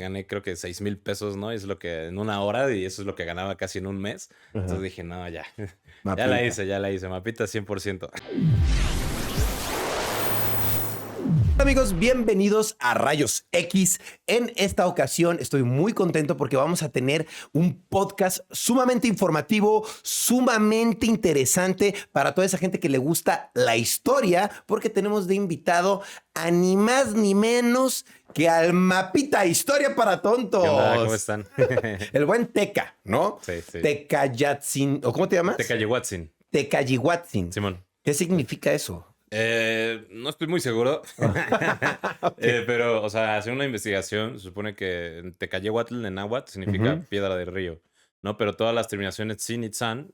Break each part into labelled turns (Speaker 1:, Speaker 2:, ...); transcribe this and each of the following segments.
Speaker 1: gané creo que 6,000 pesos, ¿no? Y es lo que en una hora y eso es lo que ganaba casi en un mes. Entonces
Speaker 2: Ajá.
Speaker 1: dije, no, ya,
Speaker 2: Mapita.
Speaker 1: ya la hice, mapita 100%.
Speaker 2: Amigos, bienvenidos a Rayos X. En esta ocasión estoy muy contento porque vamos a tener un podcast sumamente informativo, sumamente interesante para toda esa gente que le gusta la historia, porque tenemos de invitado a ni más ni menos que al Mapita Historia para
Speaker 1: ¿Qué onda? ¿Cómo
Speaker 2: Tontos.
Speaker 1: están?
Speaker 2: El buen Teca, ¿no?
Speaker 1: Sí, sí.
Speaker 2: Teca Yatsin, ¿o cómo te llamas?
Speaker 1: Tecayehuatzin,
Speaker 2: Tecayihuatzin.
Speaker 1: Simón.
Speaker 2: ¿Qué significa eso?
Speaker 1: No estoy muy seguro,
Speaker 2: Ok.
Speaker 1: pero, o sea, hacer una investigación, se supone que en Tecayehuatl, en náhuatl, significa
Speaker 2: Ujú.
Speaker 1: piedra del río, ¿no? Pero todas las terminaciones sin itzan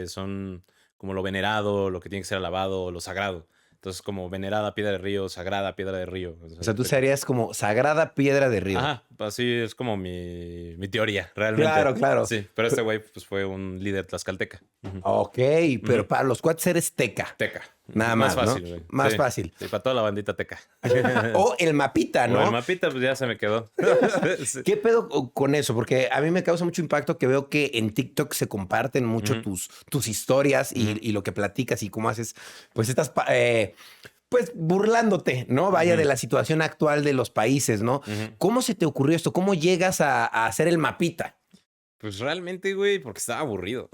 Speaker 1: son como lo venerado, lo que tiene que ser alabado, lo sagrado. Entonces, como venerada piedra del río, sagrada piedra del río. O
Speaker 2: O
Speaker 1: sea,
Speaker 2: sea, tú serías como sagrada piedra de río.
Speaker 1: ajá, así es como mi teoría, realmente.
Speaker 2: Claro, claro.
Speaker 1: Sí, pero este güey pues, fue un líder tlaxcalteca. Ujú,
Speaker 2: Ok, pero
Speaker 1: ujú.
Speaker 2: para los cuates eres teca.
Speaker 1: Teca.
Speaker 2: Nada
Speaker 1: Más
Speaker 2: más, ¿no?
Speaker 1: fácil, güey.
Speaker 2: Más
Speaker 1: Sí,
Speaker 2: fácil.
Speaker 1: sí, para toda la bandita teca.
Speaker 2: O el mapita,
Speaker 1: O el
Speaker 2: ¿no?
Speaker 1: mapita, pues ya se me quedó. Sí.
Speaker 2: ¿Qué pedo con eso? Porque a mí me causa mucho impacto que veo que en TikTok se comparten mucho
Speaker 1: Ujú,
Speaker 2: tus historias
Speaker 1: ujú,
Speaker 2: y lo que platicas y cómo haces, pues estás, pues burlándote, ¿no? Vaya de
Speaker 1: ujú,
Speaker 2: la situación actual de los países, ¿no?
Speaker 1: ujú.
Speaker 2: ¿Cómo se te ocurrió esto? ¿Cómo llegas a hacer el mapita?
Speaker 1: Pues realmente, güey, porque estaba aburrido.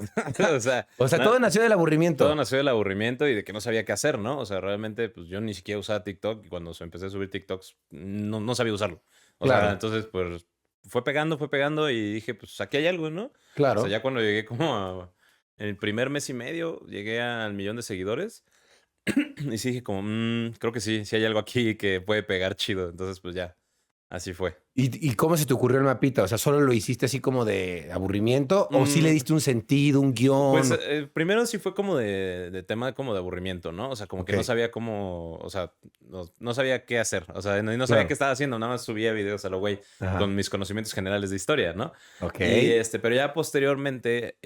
Speaker 1: O sea,
Speaker 2: O sea, todo nació del
Speaker 1: todo
Speaker 2: aburrimiento.
Speaker 1: nació del aburrimiento y de que no sabía qué hacer, ¿no? O sea, realmente, pues yo ni siquiera usaba TikTok y cuando empecé a subir TikToks, no sabía usarlo. O sea,
Speaker 2: Claro,
Speaker 1: entonces, pues fue pegando y dije, pues aquí hay algo, ¿no? O sea,
Speaker 2: claro.
Speaker 1: ya cuando llegué como en el primer mes y medio, llegué al 1,000,000 de seguidores y sí dije como, creo que sí, sí hay algo aquí que puede pegar chido. Entonces, pues ya, así fue.
Speaker 2: ¿Y cómo se te ocurrió el mapita? O sea, ¿solo lo hiciste así como de aburrimiento? ¿O sí le
Speaker 1: Mm,
Speaker 2: diste un sentido, un
Speaker 1: Pues,
Speaker 2: guión?
Speaker 1: primero sí fue como de tema como de aburrimiento, ¿no? O sea, como que no
Speaker 2: Ok,
Speaker 1: sabía cómo, o sea, no sabía qué hacer, o sea, no sabía qué
Speaker 2: claro.
Speaker 1: estaba haciendo, nada más subía videos a lo güey
Speaker 2: Ajá.
Speaker 1: con mis conocimientos generales de historia, ¿no?
Speaker 2: Ok,
Speaker 1: Y, pero ya posteriormente,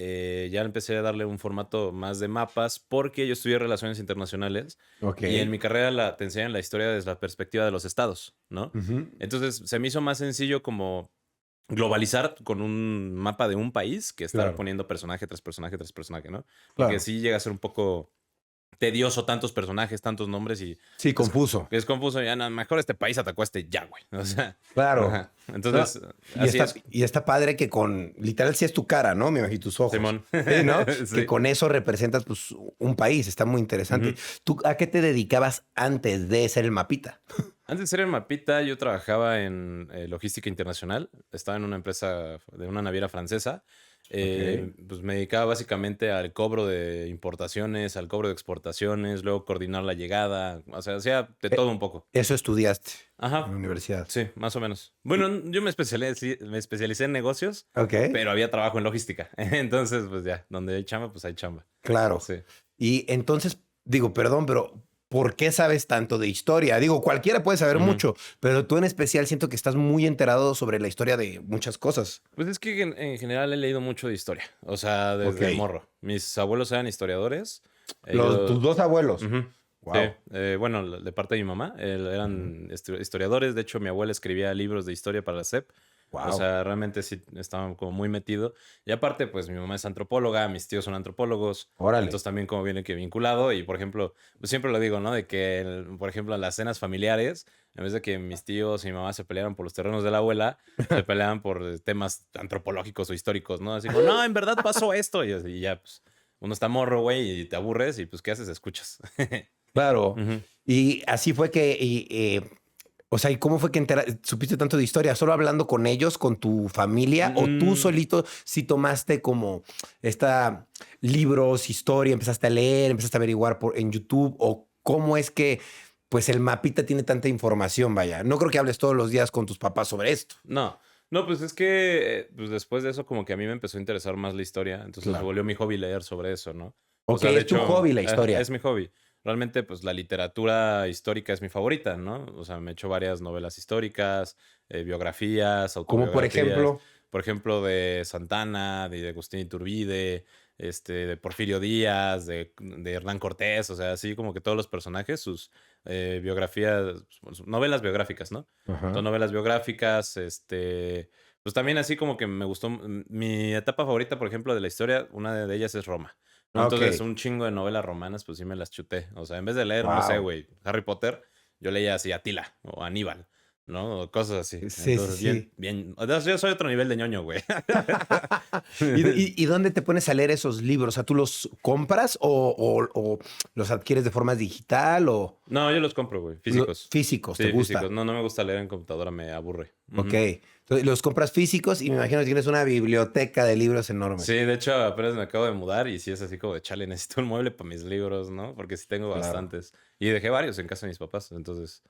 Speaker 1: ya empecé a darle un formato más de mapas porque yo estudié Relaciones Internacionales
Speaker 2: ok.
Speaker 1: y en mi carrera te enseñan la historia desde la perspectiva de los estados, ¿no?
Speaker 2: Ujú.
Speaker 1: Entonces, se me hizo más sencillo como globalizar con un mapa de un país que estar
Speaker 2: Claro,
Speaker 1: poniendo personaje tras personaje tras personaje, ¿no? Porque
Speaker 2: claro.
Speaker 1: sí llega a ser un poco tedioso tantos personajes, tantos nombres y
Speaker 2: Sí,
Speaker 1: es,
Speaker 2: confuso.
Speaker 1: es confuso. Ya, no, mejor este país atacó a este ya, güey. O sea,
Speaker 2: Claro.
Speaker 1: ajá.
Speaker 2: No,
Speaker 1: Entonces, así es,
Speaker 2: y está padre que con, literal, sí es tu cara, ¿no? Me imagino tus ojos.
Speaker 1: Simón.
Speaker 2: Sí, ¿no? Que
Speaker 1: Sí.
Speaker 2: con eso representas, pues, un país. Está muy interesante.
Speaker 1: Ujú.
Speaker 2: ¿Tú a qué te dedicabas antes de ser el mapita?
Speaker 1: Antes de ser el mapita, yo trabajaba en logística internacional. Estaba en una empresa de una naviera francesa.
Speaker 2: Ok.
Speaker 1: Pues me dedicaba básicamente al cobro de importaciones, al cobro de exportaciones, luego coordinar la llegada. O sea, hacía de
Speaker 2: E-
Speaker 1: todo un poco.
Speaker 2: Eso estudiaste en
Speaker 1: Ajá,
Speaker 2: la universidad.
Speaker 1: sí, más o menos.
Speaker 2: Y-
Speaker 1: Bueno, yo me especialicé en negocios,
Speaker 2: ok.
Speaker 1: pero había trabajo en logística. Entonces, pues ya, donde hay chamba, pues hay chamba.
Speaker 2: Claro.
Speaker 1: Sí.
Speaker 2: Y entonces, digo, perdón, pero ¿por qué sabes tanto de historia? Digo, cualquiera puede saber
Speaker 1: Ujú.
Speaker 2: mucho, pero tú en especial siento que estás muy enterado sobre la historia de muchas cosas.
Speaker 1: Pues es que en general he leído mucho de historia, o sea,
Speaker 2: Ok.
Speaker 1: desde morro. Mis abuelos eran historiadores.
Speaker 2: Tus
Speaker 1: Ellos,
Speaker 2: dos abuelos.
Speaker 1: ujú, sí,
Speaker 2: Wow.
Speaker 1: bueno, de parte de mi mamá, eran historiadores. De hecho, mi abuela escribía libros de historia para la SEP. O
Speaker 2: Wow.
Speaker 1: sea, realmente sí estaba como muy metido. Y aparte, pues mi mamá es antropóloga, mis tíos son antropólogos.
Speaker 2: Órale.
Speaker 1: Entonces también como viene que vinculado. Y por ejemplo, pues siempre lo digo, ¿no? De que, por ejemplo, en las cenas familiares, en vez de que mis tíos y mi mamá se pelearan por los terrenos de la abuela, se peleaban por temas antropológicos o históricos, ¿no? Así como, no, en verdad pasó esto. Y ya, pues, uno está morro, güey, y te aburres y pues, ¿qué haces? Escuchas.
Speaker 2: Claro.
Speaker 1: Ujú.
Speaker 2: Y así fue que, o sea, ¿y cómo fue que supiste tanto de historia? ¿Solo hablando con ellos, con tu familia, o tú
Speaker 1: Mm,
Speaker 2: solito sí tomaste como esta libros, historia, empezaste a leer, empezaste a averiguar en YouTube, o cómo es que, pues, el mapita tiene tanta información, vaya? No creo que hables todos los días con tus papás sobre esto.
Speaker 1: no, no, pues es que pues después de eso como que a mí me empezó a interesar más la historia, entonces se
Speaker 2: Claro.
Speaker 1: volvió mi hobby leer sobre eso, ¿no? O
Speaker 2: Ok,
Speaker 1: sea, de
Speaker 2: es tu
Speaker 1: hecho,
Speaker 2: hobby la
Speaker 1: es
Speaker 2: historia.
Speaker 1: mi hobby. Realmente, pues la literatura histórica es mi favorita, ¿no? O sea, me he hecho varias novelas históricas, biografías,
Speaker 2: Como por
Speaker 1: autobiografías.
Speaker 2: ejemplo.
Speaker 1: por ejemplo, de Santana, de Agustín Iturbide, de Porfirio Díaz, de Hernán Cortés, o sea, así como que todos los personajes, sus biografías, sus novelas biográficas, ¿no? Son
Speaker 2: Ajá.
Speaker 1: novelas biográficas, pues también así como que me gustó, mi etapa favorita, por ejemplo, de la historia, una de ellas es Roma, ¿no?
Speaker 2: Ok.
Speaker 1: Entonces, un chingo de novelas romanas, pues sí me las chuté. O sea, en vez de leer, no sé,
Speaker 2: Wow.
Speaker 1: güey, Harry Potter, yo leía así Atila o Aníbal, ¿no? O cosas así.
Speaker 2: Sí, sí,
Speaker 1: Entonces, bien,
Speaker 2: sí.
Speaker 1: bien. O sea, yo soy otro nivel de ñoño, güey.
Speaker 2: ¿Y dónde te pones a leer esos libros? O sea, ¿tú los compras o los adquieres de forma digital o
Speaker 1: No, yo los compro, güey, físicos.
Speaker 2: físicos? ¿Te
Speaker 1: Sí, físicos.
Speaker 2: gusta?
Speaker 1: No, no me gusta leer en computadora, me aburre.
Speaker 2: Ok.
Speaker 1: Ujú.
Speaker 2: Entonces, los compras físicos y me imagino que tienes una biblioteca de libros
Speaker 1: Sí,
Speaker 2: enormes.
Speaker 1: de hecho, apenas me acabo de mudar y sí es así como de chale, necesito un mueble para mis libros, ¿no? Porque sí tengo
Speaker 2: Claro.
Speaker 1: bastantes. Y dejé varios en casa de mis papás, entonces,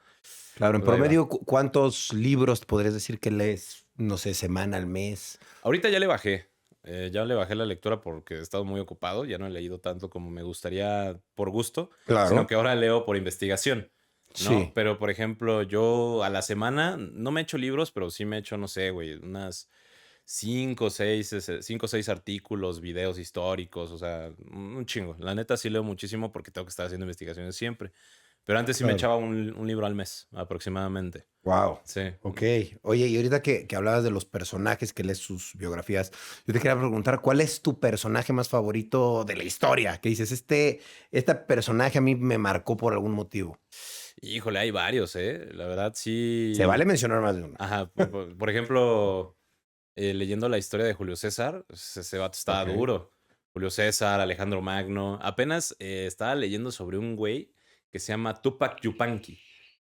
Speaker 2: Claro, en
Speaker 1: pues ahí va.
Speaker 2: promedio, ¿cuántos libros podrías decir que lees, no sé, semana al mes?
Speaker 1: Ahorita ya le bajé la lectura porque he estado muy ocupado, ya no he leído tanto como me gustaría por gusto, sino
Speaker 2: Claro.
Speaker 1: que ahora leo por investigación, ¿no?
Speaker 2: Sí.
Speaker 1: Pero, por ejemplo, yo a la semana no me echo libros, pero sí me echo, no sé, güey, unas 5 o 6 artículos, videos históricos, o sea, un chingo. La neta sí leo muchísimo porque tengo que estar haciendo investigaciones siempre. Pero antes sí me
Speaker 2: Claro.
Speaker 1: echaba un libro al mes, aproximadamente.
Speaker 2: Wow.
Speaker 1: Sí.
Speaker 2: Ok. Oye, y ahorita que hablabas de los personajes, que lees sus biografías, yo te quería preguntar, ¿cuál es tu personaje más favorito de la historia? Que dices, este personaje a mí me marcó por algún motivo.
Speaker 1: Híjole, hay varios, ¿eh? La verdad
Speaker 2: Se vale
Speaker 1: sí.
Speaker 2: mencionar más de uno.
Speaker 1: Ajá, por ejemplo, leyendo la historia de Julio César, pues, ese vato estaba
Speaker 2: Ok.
Speaker 1: duro. Julio César, Alejandro Magno. Apenas estaba leyendo sobre un güey que se llama Tupac Yupanqui,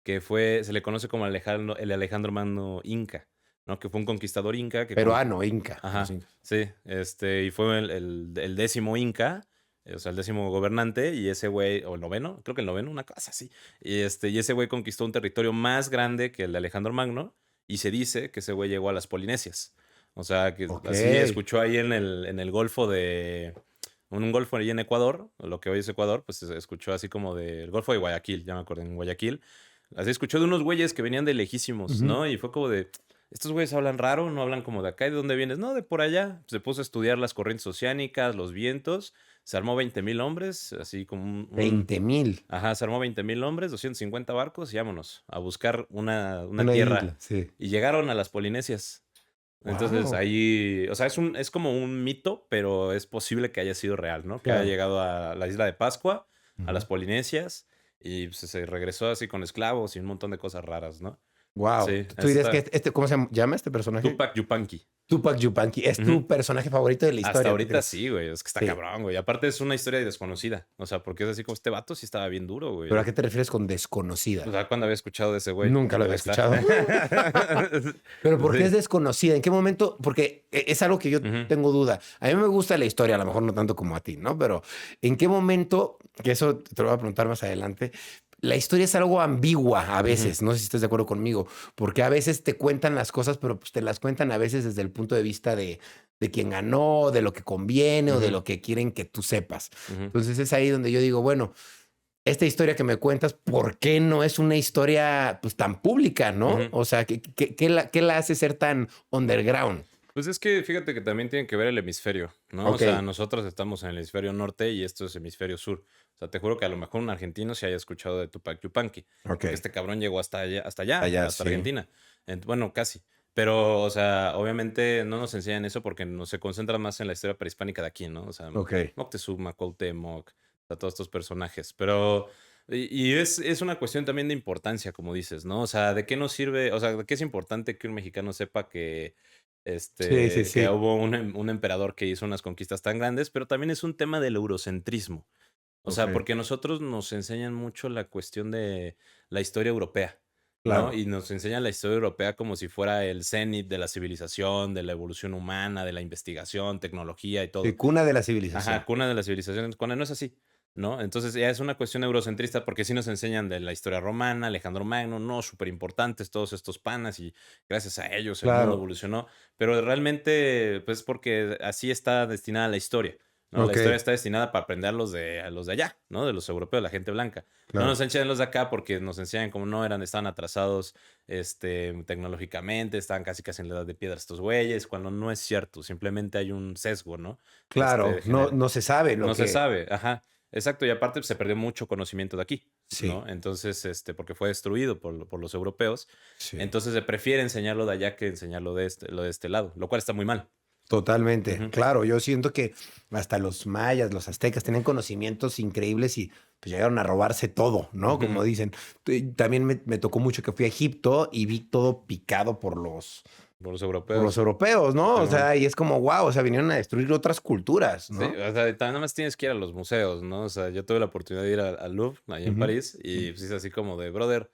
Speaker 1: que se le conoce como el Alejandro Magno Inca, ¿no? Que fue un conquistador inca
Speaker 2: Peruano, Inca, los
Speaker 1: ajá,
Speaker 2: incas.
Speaker 1: sí, y fue el 10º Inca, o sea, el 10º gobernante, y ese güey, o el noveno, creo que el noveno, una cosa así. Y ese güey conquistó un territorio más grande que el de Alejandro Magno, y se dice que ese güey llegó a las Polinesias. O sea, que
Speaker 2: Ok.
Speaker 1: así escuchó ahí en el golfo un golfo ahí en Ecuador, lo que hoy es Ecuador, pues se escuchó así como del Golfo de Guayaquil, ya me acuerdo, en Guayaquil. Así escuchó de unos güeyes que venían de lejísimos,
Speaker 2: Ujú.
Speaker 1: ¿no? Y fue como de, estos güeyes hablan raro, no hablan como de acá. ¿Y de dónde vienes? No, de por allá. Se puso a estudiar las corrientes oceánicas, los vientos. Se armó 20,000 hombres, así como
Speaker 2: 20,000.
Speaker 1: Ajá, se armó 20,000 hombres, 250 barcos y vámonos a buscar una
Speaker 2: Una
Speaker 1: tierra.
Speaker 2: isla, sí.
Speaker 1: Y llegaron a las Polinesias. Entonces
Speaker 2: Wow.
Speaker 1: ahí, o sea, es como un mito, pero es posible que haya sido real, ¿no? Que haya
Speaker 2: Claro.
Speaker 1: llegado a la isla de Pascua, a las
Speaker 2: Ujú.
Speaker 1: Polinesias, y pues, se regresó así con esclavos y un montón de cosas raras, ¿no?
Speaker 2: Wow.
Speaker 1: Sí,
Speaker 2: ¿Tú dirías que
Speaker 1: está
Speaker 2: ¿cómo se llama este personaje?
Speaker 1: Tupac Yupanqui.
Speaker 2: Tupac Yupanqui. ¿Es
Speaker 1: Ujú.
Speaker 2: tu personaje favorito de la
Speaker 1: Hasta
Speaker 2: historia, tú
Speaker 1: ahorita
Speaker 2: crees?
Speaker 1: sí, güey, es que está
Speaker 2: Sí.
Speaker 1: cabrón, güey. Aparte es una historia desconocida, o sea, porque es así como este vato sí estaba bien duro,
Speaker 2: ¿Pero a
Speaker 1: güey.
Speaker 2: qué te refieres con
Speaker 1: O
Speaker 2: desconocida?
Speaker 1: sea, cuando había escuchado de ese güey,
Speaker 2: Nunca lo
Speaker 1: ahí
Speaker 2: había
Speaker 1: está.
Speaker 2: escuchado. Pero ¿por qué es
Speaker 1: Sí.
Speaker 2: desconocida? ¿En qué momento? Porque es algo que yo
Speaker 1: Ujú,
Speaker 2: tengo duda. A mí me gusta la historia, a lo mejor no tanto como a ti, ¿no? Pero ¿en qué momento, que eso te lo voy a preguntar más adelante, la historia es algo ambigua a
Speaker 1: ujú,
Speaker 2: veces, no sé si estás de acuerdo conmigo, porque a veces te cuentan las cosas, pero pues te las cuentan a veces desde el punto de vista de quien ganó, de lo que conviene o de
Speaker 1: ujú,
Speaker 2: lo que quieren que tú sepas.
Speaker 1: ujú,
Speaker 2: Entonces es ahí donde yo digo, bueno, esta historia que me cuentas, ¿por qué no es una historia pues tan pública, no?
Speaker 1: ujú.
Speaker 2: O sea, ¿qué la hace ser tan underground?
Speaker 1: Pues es que fíjate que también tiene que ver el hemisferio, ¿no? O
Speaker 2: Ok,
Speaker 1: sea, nosotros estamos en el hemisferio norte y esto es hemisferio sur. O sea, te juro que a lo mejor un argentino se haya escuchado de Tupac Yupanqui,
Speaker 2: ok.
Speaker 1: porque este cabrón llegó hasta allá,
Speaker 2: Allá,
Speaker 1: hasta
Speaker 2: sí.
Speaker 1: Argentina. Bueno, casi. Pero, o sea, obviamente no nos enseñan eso porque no se concentra más en la historia prehispánica de aquí, ¿no? O sea,
Speaker 2: Ok,
Speaker 1: Moctezuma, Cuauhtémoc, o sea, todos estos personajes. Pero, y es una cuestión también de importancia, como dices, ¿no? O sea, ¿de qué nos sirve? O sea, ¿de qué es importante que un mexicano sepa
Speaker 2: sí, sí,
Speaker 1: que
Speaker 2: sí.
Speaker 1: hubo un emperador que hizo unas conquistas tan grandes? Pero también es un tema del eurocentrismo. O
Speaker 2: Ok,
Speaker 1: sea, porque nosotros nos enseñan mucho la cuestión de la historia europea, ¿no?
Speaker 2: claro.
Speaker 1: Y nos enseñan la historia europea como si fuera el cenit de la civilización, de la evolución humana, de la investigación, tecnología y
Speaker 2: Sí,
Speaker 1: todo.
Speaker 2: cuna de la
Speaker 1: Ajá,
Speaker 2: civilización.
Speaker 1: cuna de la civilización, cuando no es así, ¿no? Entonces ya es una cuestión eurocentrista porque sí nos enseñan de la historia romana, Alejandro Magno, no, súper importantes todos estos panas y gracias a ellos el mundo
Speaker 2: Claro,
Speaker 1: evolucionó, pero realmente, pues porque así está destinada la historia, ¿no? La
Speaker 2: Ok,
Speaker 1: historia está destinada para aprender a los de allá, ¿no? De los europeos, la gente blanca. No
Speaker 2: claro.
Speaker 1: nos enseñan los de acá porque nos enseñan como no eran, estaban atrasados tecnológicamente, estaban casi casi en la edad de piedra estos güeyes, cuando no es cierto, simplemente hay un sesgo, ¿no?
Speaker 2: Claro, no,
Speaker 1: Genera.
Speaker 2: no se sabe lo
Speaker 1: No se
Speaker 2: que...
Speaker 1: sabe, ajá. Exacto, y aparte pues, se perdió mucho conocimiento de aquí,
Speaker 2: Sí,
Speaker 1: ¿no? Entonces, porque fue destruido por los europeos,
Speaker 2: sí.
Speaker 1: entonces se prefiere enseñarlo de allá que enseñarlo lo de este lado, lo cual está muy mal.
Speaker 2: Totalmente,
Speaker 1: Ujú,
Speaker 2: claro, yo siento que hasta los mayas, los aztecas tenían conocimientos increíbles y pues llegaron a robarse todo, ¿no? Como
Speaker 1: ujú.
Speaker 2: dicen. También me tocó mucho que fui a Egipto y vi todo picado
Speaker 1: Por los
Speaker 2: por los
Speaker 1: europeos.
Speaker 2: europeos, ¿no? O
Speaker 1: Simón.
Speaker 2: sea, y es como, wow, o sea, vinieron a destruir otras culturas,
Speaker 1: Sí,
Speaker 2: ¿no?
Speaker 1: o sea, también nada más tienes que ir a los museos, ¿no? O sea, yo tuve la oportunidad de ir al Louvre, allá en
Speaker 2: Ujú.
Speaker 1: París, y pues es así como de, brother,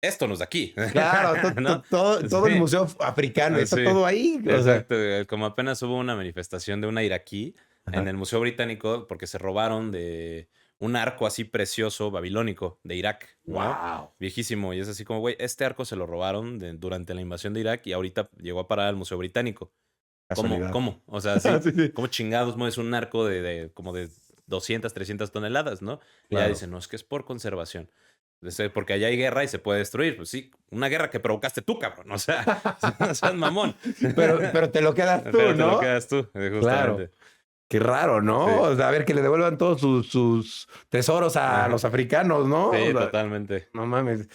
Speaker 1: esto no es de aquí,
Speaker 2: Claro,
Speaker 1: ¿no?
Speaker 2: todo el
Speaker 1: Sí,
Speaker 2: museo africano, está
Speaker 1: sí,
Speaker 2: todo ahí, o sea.
Speaker 1: exacto. Como apenas hubo una manifestación de una iraquí en
Speaker 2: Ajá.
Speaker 1: el Museo Británico porque se robaron de un arco así precioso babilónico de Irak, ¿no?
Speaker 2: Wow.
Speaker 1: Viejísimo. Y es así como, güey, este arco se lo robaron durante la invasión de Irak y ahorita llegó a parar al Museo Británico. ¿Cómo?
Speaker 2: Casualidad.
Speaker 1: ¿Cómo? O sea, sí,
Speaker 2: Sí, sí.
Speaker 1: ¿cómo chingados mueves un arco como de 200, 300 toneladas, ¿no? Y ya
Speaker 2: Claro.
Speaker 1: dicen, no, es que es por conservación. Porque allá hay guerra y se puede destruir. Pues sí, una guerra que provocaste tú, cabrón. O sea, no seas mamón.
Speaker 2: Pero te lo quedas tú,
Speaker 1: Pero te lo
Speaker 2: ¿no?
Speaker 1: quedas tú,
Speaker 2: Claro.
Speaker 1: justamente.
Speaker 2: Qué raro, ¿no?
Speaker 1: Sí.
Speaker 2: O sea, a ver, que le devuelvan todos sus tesoros a
Speaker 1: Ajá.
Speaker 2: los africanos, ¿no? O
Speaker 1: Sí,
Speaker 2: sea,
Speaker 1: totalmente.
Speaker 2: no mames.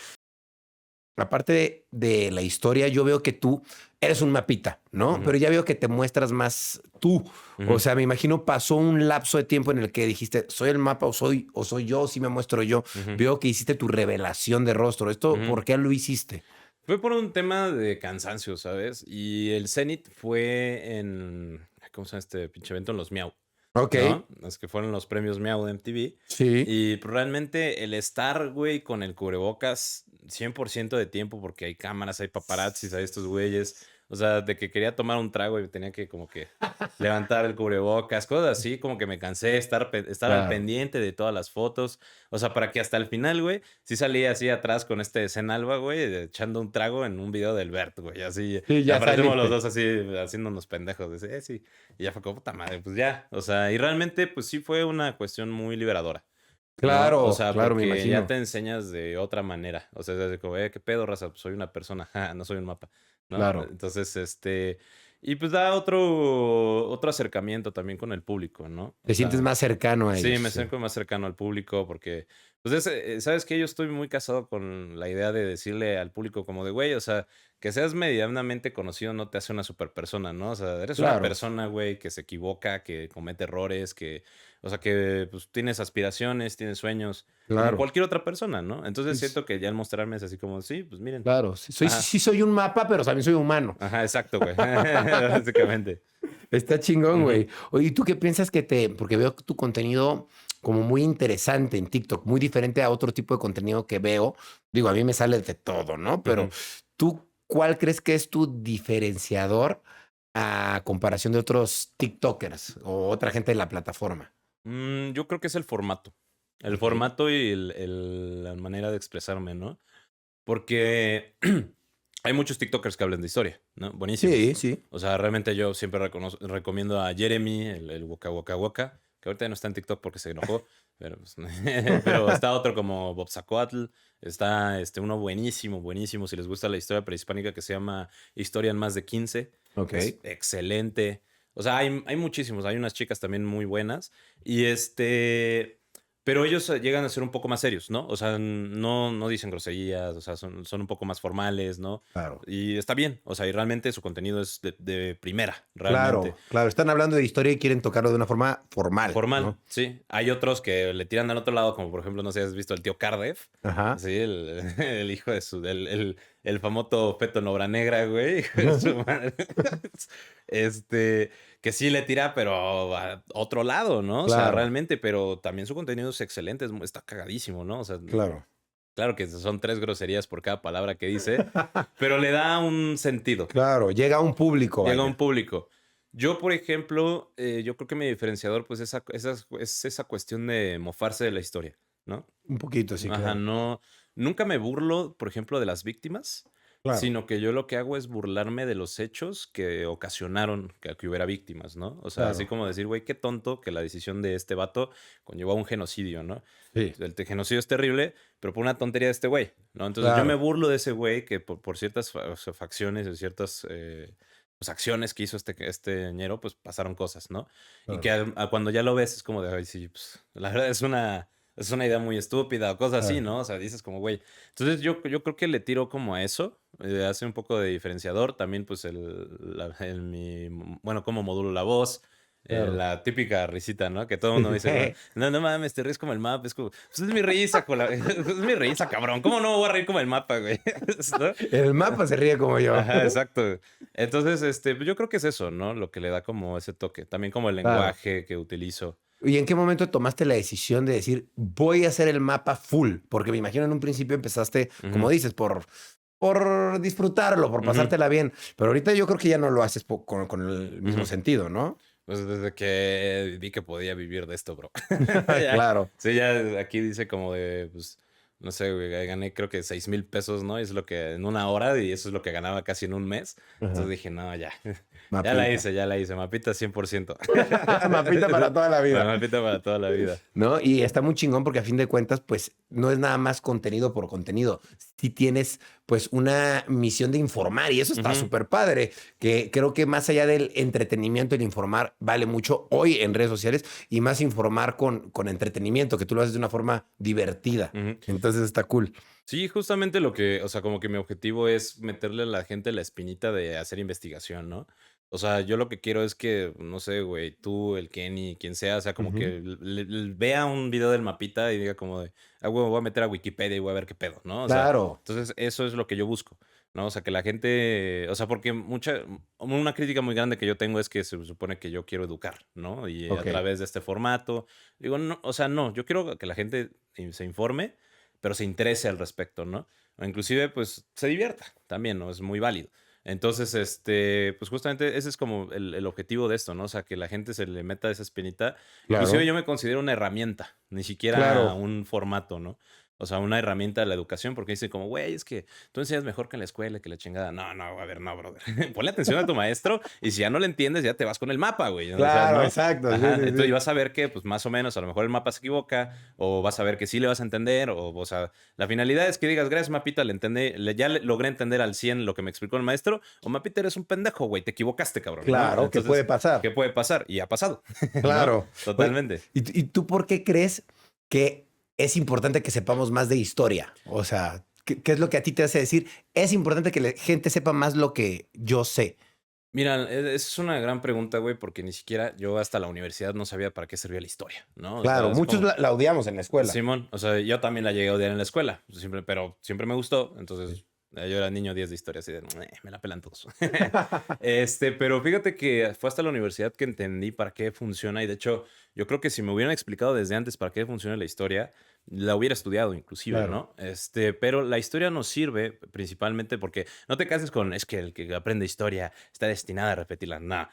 Speaker 2: Aparte de la historia, yo veo que tú eres un mapita, ¿no?
Speaker 1: Ujú,
Speaker 2: Pero ya veo que te muestras más tú. O
Speaker 1: ujú,
Speaker 2: sea, me imagino pasó un lapso de tiempo en el que dijiste, soy el mapa o soy yo, sí me muestro yo.
Speaker 1: ujú,
Speaker 2: Veo que hiciste tu revelación de rostro. ¿Esto
Speaker 1: ujú.
Speaker 2: por qué lo hiciste?
Speaker 1: Fue por un tema de cansancio, ¿sabes? Y el Zenith fue ¿cómo se llama este pinche evento? En los Miau.
Speaker 2: Ok,
Speaker 1: ¿No? Los que fueron los premios Miau de MTV.
Speaker 2: sí.
Speaker 1: Y pues, realmente el estar, güey, con el cubrebocas 100% de tiempo, porque hay cámaras, hay paparazzis, hay estos güeyes. O sea, de que quería tomar un trago y tenía que como que levantar el cubrebocas, cosas así, como que me cansé de estar al
Speaker 2: Claro.
Speaker 1: pendiente de todas las fotos. O sea, para que hasta el final, güey, sí salía así atrás con Zen Alba, güey, echando un trago en un video del Bert, güey, así.
Speaker 2: Sí,
Speaker 1: Y
Speaker 2: ya
Speaker 1: aparecemos los
Speaker 2: saliste.
Speaker 1: dos así, haciendo unos pendejos. De, sí. Y ya fue como, puta madre, pues ya. O sea, y realmente, pues sí fue una cuestión muy liberadora, ¿no? O
Speaker 2: Claro,
Speaker 1: sea,
Speaker 2: claro, me
Speaker 1: porque ya
Speaker 2: imagino.
Speaker 1: te enseñas de otra manera. O sea, es de como, ¿qué pedo, raza? Pues soy una persona, ja, no soy un mapa, ¿no?
Speaker 2: Claro.
Speaker 1: Entonces, y pues da otro acercamiento también con el público, ¿no? O
Speaker 2: Te sientes
Speaker 1: sea,
Speaker 2: más cercano a
Speaker 1: sí,
Speaker 2: ellos,
Speaker 1: me
Speaker 2: sí.
Speaker 1: acerco más cercano al público porque, pues, ¿sabes qué? Yo estoy muy casado con la idea de decirle al público como de, güey, o sea, que seas medianamente conocido no te hace una super persona, ¿no? O sea, eres una
Speaker 2: Claro,
Speaker 1: persona, güey, que se equivoca, que comete errores, o sea, que pues tienes aspiraciones, tienes sueños, como
Speaker 2: claro,
Speaker 1: cualquier otra persona, ¿no? Entonces
Speaker 2: es-
Speaker 1: siento que ya al mostrarme es así como, sí, pues miren,
Speaker 2: claro. Sí,
Speaker 1: ajá,
Speaker 2: sí soy un mapa, pero también soy humano.
Speaker 1: ajá, exacto, güey, básicamente.
Speaker 2: Está chingón,
Speaker 1: Ujú,
Speaker 2: güey. Oye, ¿y tú qué piensas porque veo tu contenido como muy interesante en TikTok, muy diferente a otro tipo de contenido que veo? Digo, a mí me sale de todo, ¿no? Pero
Speaker 1: ujú.
Speaker 2: tú, ¿cuál crees que es tu diferenciador a comparación de otros TikTokers o otra gente de la plataforma?
Speaker 1: Yo creo que es el formato. El
Speaker 2: Ok.
Speaker 1: formato y la manera de expresarme, ¿no? Porque hay muchos TikTokers que hablan de historia, ¿no? Buenísimos.
Speaker 2: Sí, sí.
Speaker 1: O sea, realmente yo siempre recomiendo a Jeremy, el Waka Waka Waka, que ahorita ya no está en TikTok porque se enojó, pero, pues, pero está otro como Bob Zacuatl, está uno buenísimo, buenísimo, si les gusta la historia prehispánica que se llama Historia en más de 15,
Speaker 2: Ok.
Speaker 1: es excelente. O sea, hay muchísimos, hay unas chicas también muy buenas y pero ellos llegan a ser un poco más serios, ¿no? O sea, no dicen groserías, o sea, son un poco más formales, ¿no?
Speaker 2: Claro.
Speaker 1: Y está bien, o sea, y realmente su contenido es de primera, realmente.
Speaker 2: Claro, claro. Están hablando de historia y quieren tocarlo de una forma formal,
Speaker 1: Formal,
Speaker 2: ¿no?
Speaker 1: sí. Hay otros que le tiran al otro lado, como por ejemplo, no sé si has visto el tío Cardiff,
Speaker 2: Ajá.
Speaker 1: sí, el hijo de el famoso feto en obra negra, güey, hijo de su madre. Este, que sí le tira, pero a otro lado, ¿no? O sea,
Speaker 2: Claro,
Speaker 1: realmente, pero también su contenido es excelente, está cagadísimo, ¿no? O sea,
Speaker 2: claro.
Speaker 1: claro que son 3 groserías por cada palabra que dice, pero le da un sentido.
Speaker 2: Claro, llega a un público,
Speaker 1: Llega a un
Speaker 2: vaya.
Speaker 1: público. Yo, por ejemplo, yo creo que mi diferenciador, pues, es esa cuestión de mofarse de la historia, ¿no?
Speaker 2: Un poquito, sí,
Speaker 1: Ajá,
Speaker 2: claro.
Speaker 1: no, nunca me burlo, por ejemplo, de las víctimas,
Speaker 2: Claro.
Speaker 1: sino que yo lo que hago es burlarme de los hechos que ocasionaron que hubiera víctimas, ¿no? O sea, así
Speaker 2: Claro.
Speaker 1: como decir, güey, qué tonto que la decisión de este vato conllevó a un genocidio, ¿no?
Speaker 2: Sí.
Speaker 1: Genocidio es terrible, pero por una tontería de este güey, ¿no? Entonces yo me
Speaker 2: Claro.
Speaker 1: burlo de ese güey que por ciertas o sea, facciones o ciertas pues, acciones que hizo este ñero, pues pasaron cosas, ¿no? Y que
Speaker 2: Claro.
Speaker 1: cuando ya lo ves es como de, ay, sí, pues la verdad es una idea muy estúpida o cosas así,
Speaker 2: Claro.
Speaker 1: ¿no? O sea, dices como, güey. Entonces yo creo que le tiro como a eso, hace un poco de diferenciador. También, pues, bueno, cómo modulo la voz,
Speaker 2: Claro.
Speaker 1: la típica risita, ¿no? Que todo el mundo dice, como, no, no mames, te ríes como el mapa. Es como, pues es mi risa, es mi risa, cabrón. ¿Cómo no me voy a reír como el mapa, güey? ¿No?
Speaker 2: El mapa se ríe como yo.
Speaker 1: Ajá, exacto. Entonces, pues, yo creo que es eso, ¿no? Lo que le da como ese toque. También como el
Speaker 2: Claro.
Speaker 1: lenguaje que utilizo.
Speaker 2: ¿Y en qué momento tomaste la decisión de decir, voy a hacer el mapa full? Porque me imagino en un principio empezaste, como
Speaker 1: Ujú,
Speaker 2: dices, por disfrutarlo, por
Speaker 1: ujú.
Speaker 2: pasártela bien. Pero ahorita yo creo que ya no lo haces con el mismo
Speaker 1: Ujú.
Speaker 2: sentido, ¿no?
Speaker 1: Pues desde que vi que podía vivir de esto, bro. Ya.
Speaker 2: Claro.
Speaker 1: Sí, ya aquí dice como de, pues, no sé, güey, gané creo que 6,000 pesos, ¿no? Es lo que en una hora y eso es lo que ganaba casi en un mes. Entonces
Speaker 2: Ajá.
Speaker 1: dije, no, ya,
Speaker 2: Mapita.
Speaker 1: ya la hice, mapita 100%.
Speaker 2: Mapita para toda la vida.
Speaker 1: Mapita para toda la vida.
Speaker 2: ¿No? Y está muy chingón porque a fin de cuentas, pues no es nada más contenido por contenido. Si tienes pues una misión de informar y eso está
Speaker 1: Ujú,
Speaker 2: súper padre, que creo que más allá del entretenimiento, el informar vale mucho hoy en redes sociales y más informar con entretenimiento, que tú lo haces de una forma divertida.
Speaker 1: ujú.
Speaker 2: Entonces está cool.
Speaker 1: Sí, justamente lo que, o sea, como que mi objetivo es meterle a la gente la espinita de hacer investigación, ¿no? O sea, yo lo que quiero es que, no sé, güey, tú, el Kenny, quien sea, o sea, como
Speaker 2: Ujú.
Speaker 1: que vea un video del mapita y diga como de, ah, güey, me voy a meter a Wikipedia y voy a ver qué pedo, ¿no? O sea,
Speaker 2: Claro,
Speaker 1: entonces eso es lo que yo busco, ¿no? O sea, que la gente, o sea, porque una crítica muy grande que yo tengo es que se supone que yo quiero educar, ¿no? Y a
Speaker 2: ok,
Speaker 1: través de este formato, digo, no, o sea, no, yo quiero que la gente se informe pero se interese al respecto, ¿no? O inclusive, pues, se divierta también, ¿no? Es muy válido. Entonces, pues justamente ese es como el objetivo de esto, ¿no? O sea, que la gente se le meta esa espinita. Inclusive
Speaker 2: claro,
Speaker 1: yo me considero una herramienta, ni siquiera
Speaker 2: claro.
Speaker 1: un formato, ¿no? O sea, una herramienta de la educación, porque dicen como, güey, es que tú enseñas mejor que en la escuela, que la chingada. No, no, a ver, no, brother. Ponle atención a tu maestro y si ya no le entiendes, ya te vas con el mapa, güey. O sea,
Speaker 2: Claro,
Speaker 1: ¿no?
Speaker 2: exacto. Sí,
Speaker 1: Ajá,
Speaker 2: sí,
Speaker 1: entonces
Speaker 2: sí.
Speaker 1: vas a ver que, pues más o menos, a lo mejor el mapa se equivoca, o vas a ver que sí le vas a entender, o sea, la finalidad es que digas, gracias, mapita, le entendí, logré entender al 100 lo que me explicó el maestro, o mapita, eres un pendejo, güey, te equivocaste, cabrón, ¿no?
Speaker 2: Claro, que puede
Speaker 1: Entonces,
Speaker 2: pasar.
Speaker 1: ¿qué puede pasar? Y ha pasado, ¿no?
Speaker 2: Claro. Oye,
Speaker 1: Totalmente.
Speaker 2: ¿y tú por qué crees que es importante que sepamos más de historia? O sea, ¿qué es lo que a ti te hace decir? Es importante que la gente sepa más lo que yo sé.
Speaker 1: Mira, esa es una gran pregunta, güey, porque ni siquiera yo hasta la universidad no sabía para qué servía la historia, ¿no? O sea,
Speaker 2: Claro,
Speaker 1: es
Speaker 2: muchos
Speaker 1: como,
Speaker 2: la odiamos en la escuela.
Speaker 1: Simón, o sea, yo también la llegué a odiar en la escuela, siempre, pero siempre me gustó, entonces yo era niño 10 de historia, así de, me la pelan todos". Pero fíjate que fue hasta la universidad que entendí para qué funciona y de hecho, yo creo que si me hubieran explicado desde antes para qué funciona la historia, la hubiera estudiado inclusive,
Speaker 2: Claro,
Speaker 1: ¿no? Pero la historia nos sirve principalmente porque no te cases con, es que el que aprende historia está destinado a repetirla, no.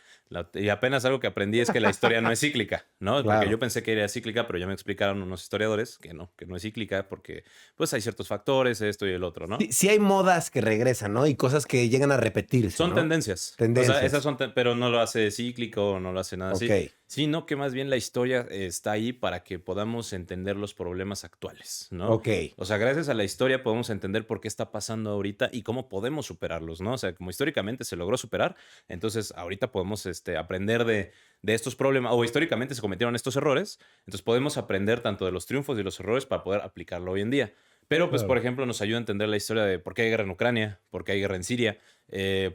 Speaker 1: Y apenas algo que aprendí es que la historia no es cíclica, ¿no? Porque yo
Speaker 2: claro.
Speaker 1: pensé que era cíclica, pero ya me explicaron unos historiadores que no es cíclica porque pues hay ciertos factores, esto y el otro, ¿no?
Speaker 2: Sí, sí hay modas que regresan, ¿no? Y cosas que llegan a repetirse,
Speaker 1: Son
Speaker 2: ¿no?
Speaker 1: tendencias. O sea, esas
Speaker 2: Tendencias.
Speaker 1: son, pero no lo hace cíclico, no lo hace nada
Speaker 2: Ok,
Speaker 1: así, sino que más bien la historia está ahí para que podamos entender los problemas actuales, ¿no?
Speaker 2: ok,
Speaker 1: O sea, gracias a la historia podemos entender por qué está pasando ahorita y cómo podemos superarlos, ¿no? O sea, como históricamente se logró superar, entonces ahorita podemos aprender de estos problemas, o históricamente se cometieron estos errores, entonces podemos aprender tanto de los triunfos y los errores para poder aplicarlo hoy en día. Pero, pues, por
Speaker 2: claro.
Speaker 1: ejemplo, nos ayuda a entender la historia de por qué hay guerra en Ucrania, por qué hay guerra en Siria,